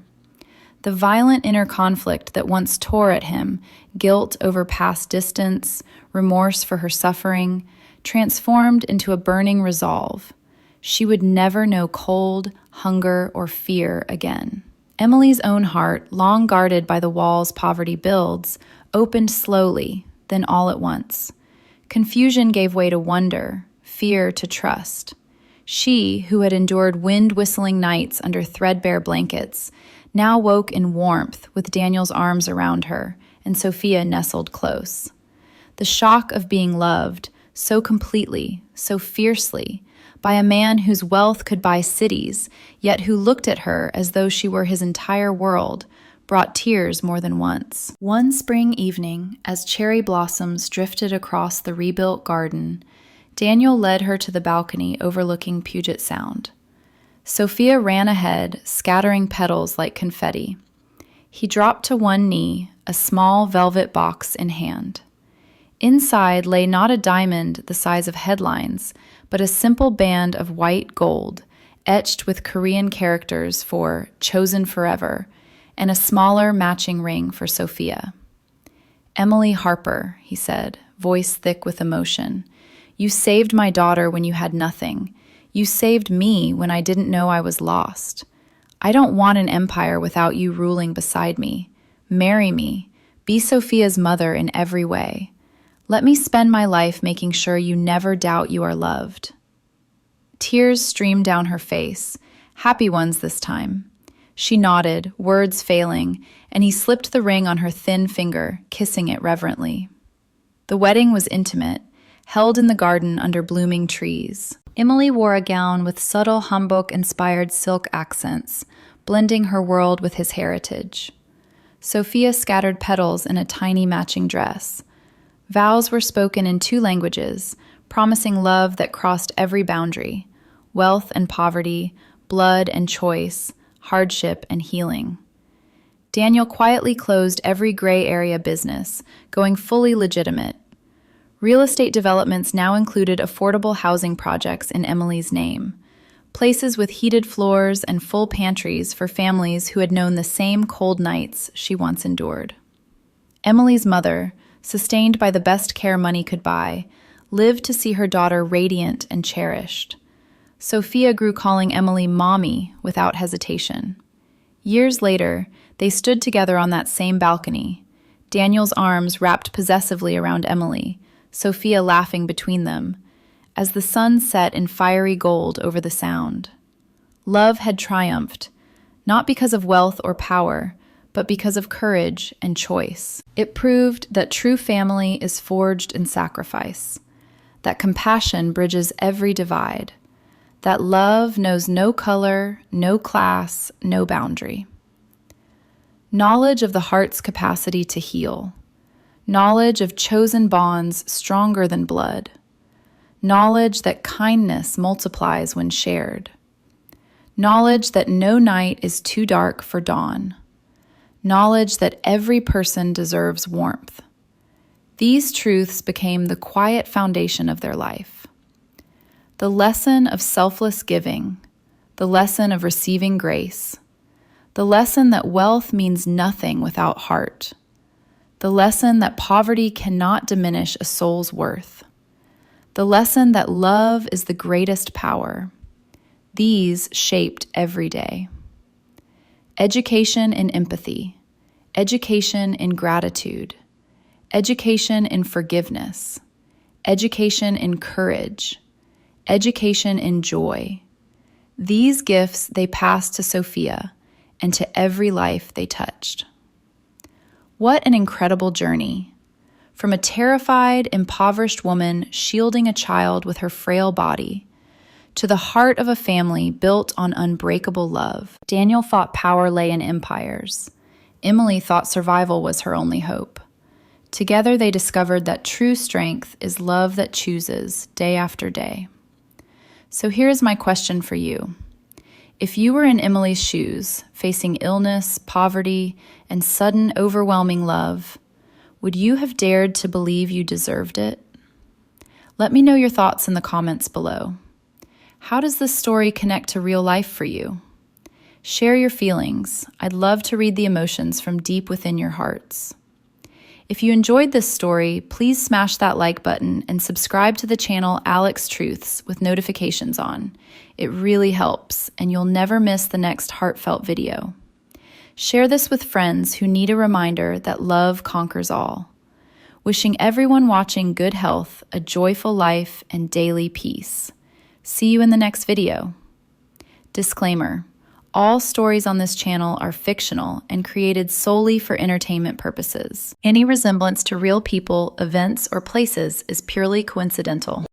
The violent inner conflict that once tore at him, guilt over past distance, remorse for her suffering, transformed into a burning resolve. She would never know cold, hunger, or fear again. Emily's own heart, long guarded by the walls poverty builds, opened slowly, then all at once. Confusion gave way to wonder, fear to trust. She, who had endured wind-whistling nights under threadbare blankets, now woke in warmth with Daniel's arms around her and Sofia nestled close. The shock of being loved, so completely, so fiercely, by a man whose wealth could buy cities, yet who looked at her as though she were his entire world, brought tears more than once. One spring evening, as cherry blossoms drifted across the rebuilt garden, Daniel led her to the balcony overlooking Puget Sound. Sofia ran ahead, scattering petals like confetti. He dropped to one knee, a small velvet box in hand. Inside lay not a diamond the size of headlines, but a simple band of white gold, etched with Korean characters for "Chosen Forever," and a smaller matching ring for Sofia. "Emily Harper," he said, voice thick with emotion. "You saved my daughter when you had nothing. You saved me when I didn't know I was lost. I don't want an empire without you ruling beside me. Marry me. Be Sofia's mother in every way. Let me spend my life making sure you never doubt you are loved." Tears streamed down her face, happy ones this time. She nodded, words failing, and he slipped the ring on her thin finger, kissing it reverently. The wedding was intimate, held in the garden under blooming trees. Emily wore a gown with subtle Hamburg-inspired silk accents, blending her world with his heritage. Sofia scattered petals in a tiny matching dress. Vows were spoken in 2 languages, promising love that crossed every boundary: wealth and poverty, blood and choice, hardship and healing. Daniel quietly closed every gray area business, going fully legitimate. Real estate developments now included affordable housing projects in Emily's name, places with heated floors and full pantries for families who had known the same cold nights she once endured. Emily's mother, sustained by the best care money could buy, lived to see her daughter radiant and cherished. Sofia grew calling Emily Mommy without hesitation. Years later, they stood together on that same balcony, Daniel's arms wrapped possessively around Emily, Sofia laughing between them, as the sun set in fiery gold over the Sound. Love had triumphed, not because of wealth or power, but because of courage and choice. It proved that true family is forged in sacrifice, that compassion bridges every divide, that love knows no color, no class, no boundary. Knowledge of the heart's capacity to heal, knowledge of chosen bonds stronger than blood, knowledge that kindness multiplies when shared, knowledge that no night is too dark for dawn, knowledge that every person deserves warmth. These truths became the quiet foundation of their life. The lesson of selfless giving, the lesson of receiving grace, the lesson that wealth means nothing without heart, the lesson that poverty cannot diminish a soul's worth, the lesson that love is the greatest power. These shaped every day. Education in empathy, education in gratitude, education in forgiveness, education in courage, education in joy. These gifts they passed to Sofia and to every life they touched. What an incredible journey. From a terrified, impoverished woman shielding a child with her frail body, to the heart of a family built on unbreakable love. Daniel thought power lay in empires. Emily thought survival was her only hope. Together they discovered that true strength is love that chooses day after day. So here's my question for you. If you were in Emily's shoes, facing illness, poverty, and sudden overwhelming love, would you have dared to believe you deserved it? Let me know your thoughts in the comments below. How does this story connect to real life for you? Share your feelings. I'd love to read the emotions from deep within your hearts. If you enjoyed this story, please smash that like button and subscribe to the channel Alex Truths with notifications on. It really helps, and you'll never miss the next heartfelt video. Share this with friends who need a reminder that love conquers all. Wishing everyone watching good health, a joyful life, and daily peace. See you in the next video. Disclaimer: all stories on this channel are fictional and created solely for entertainment purposes. Any resemblance to real people, events, or places is purely coincidental.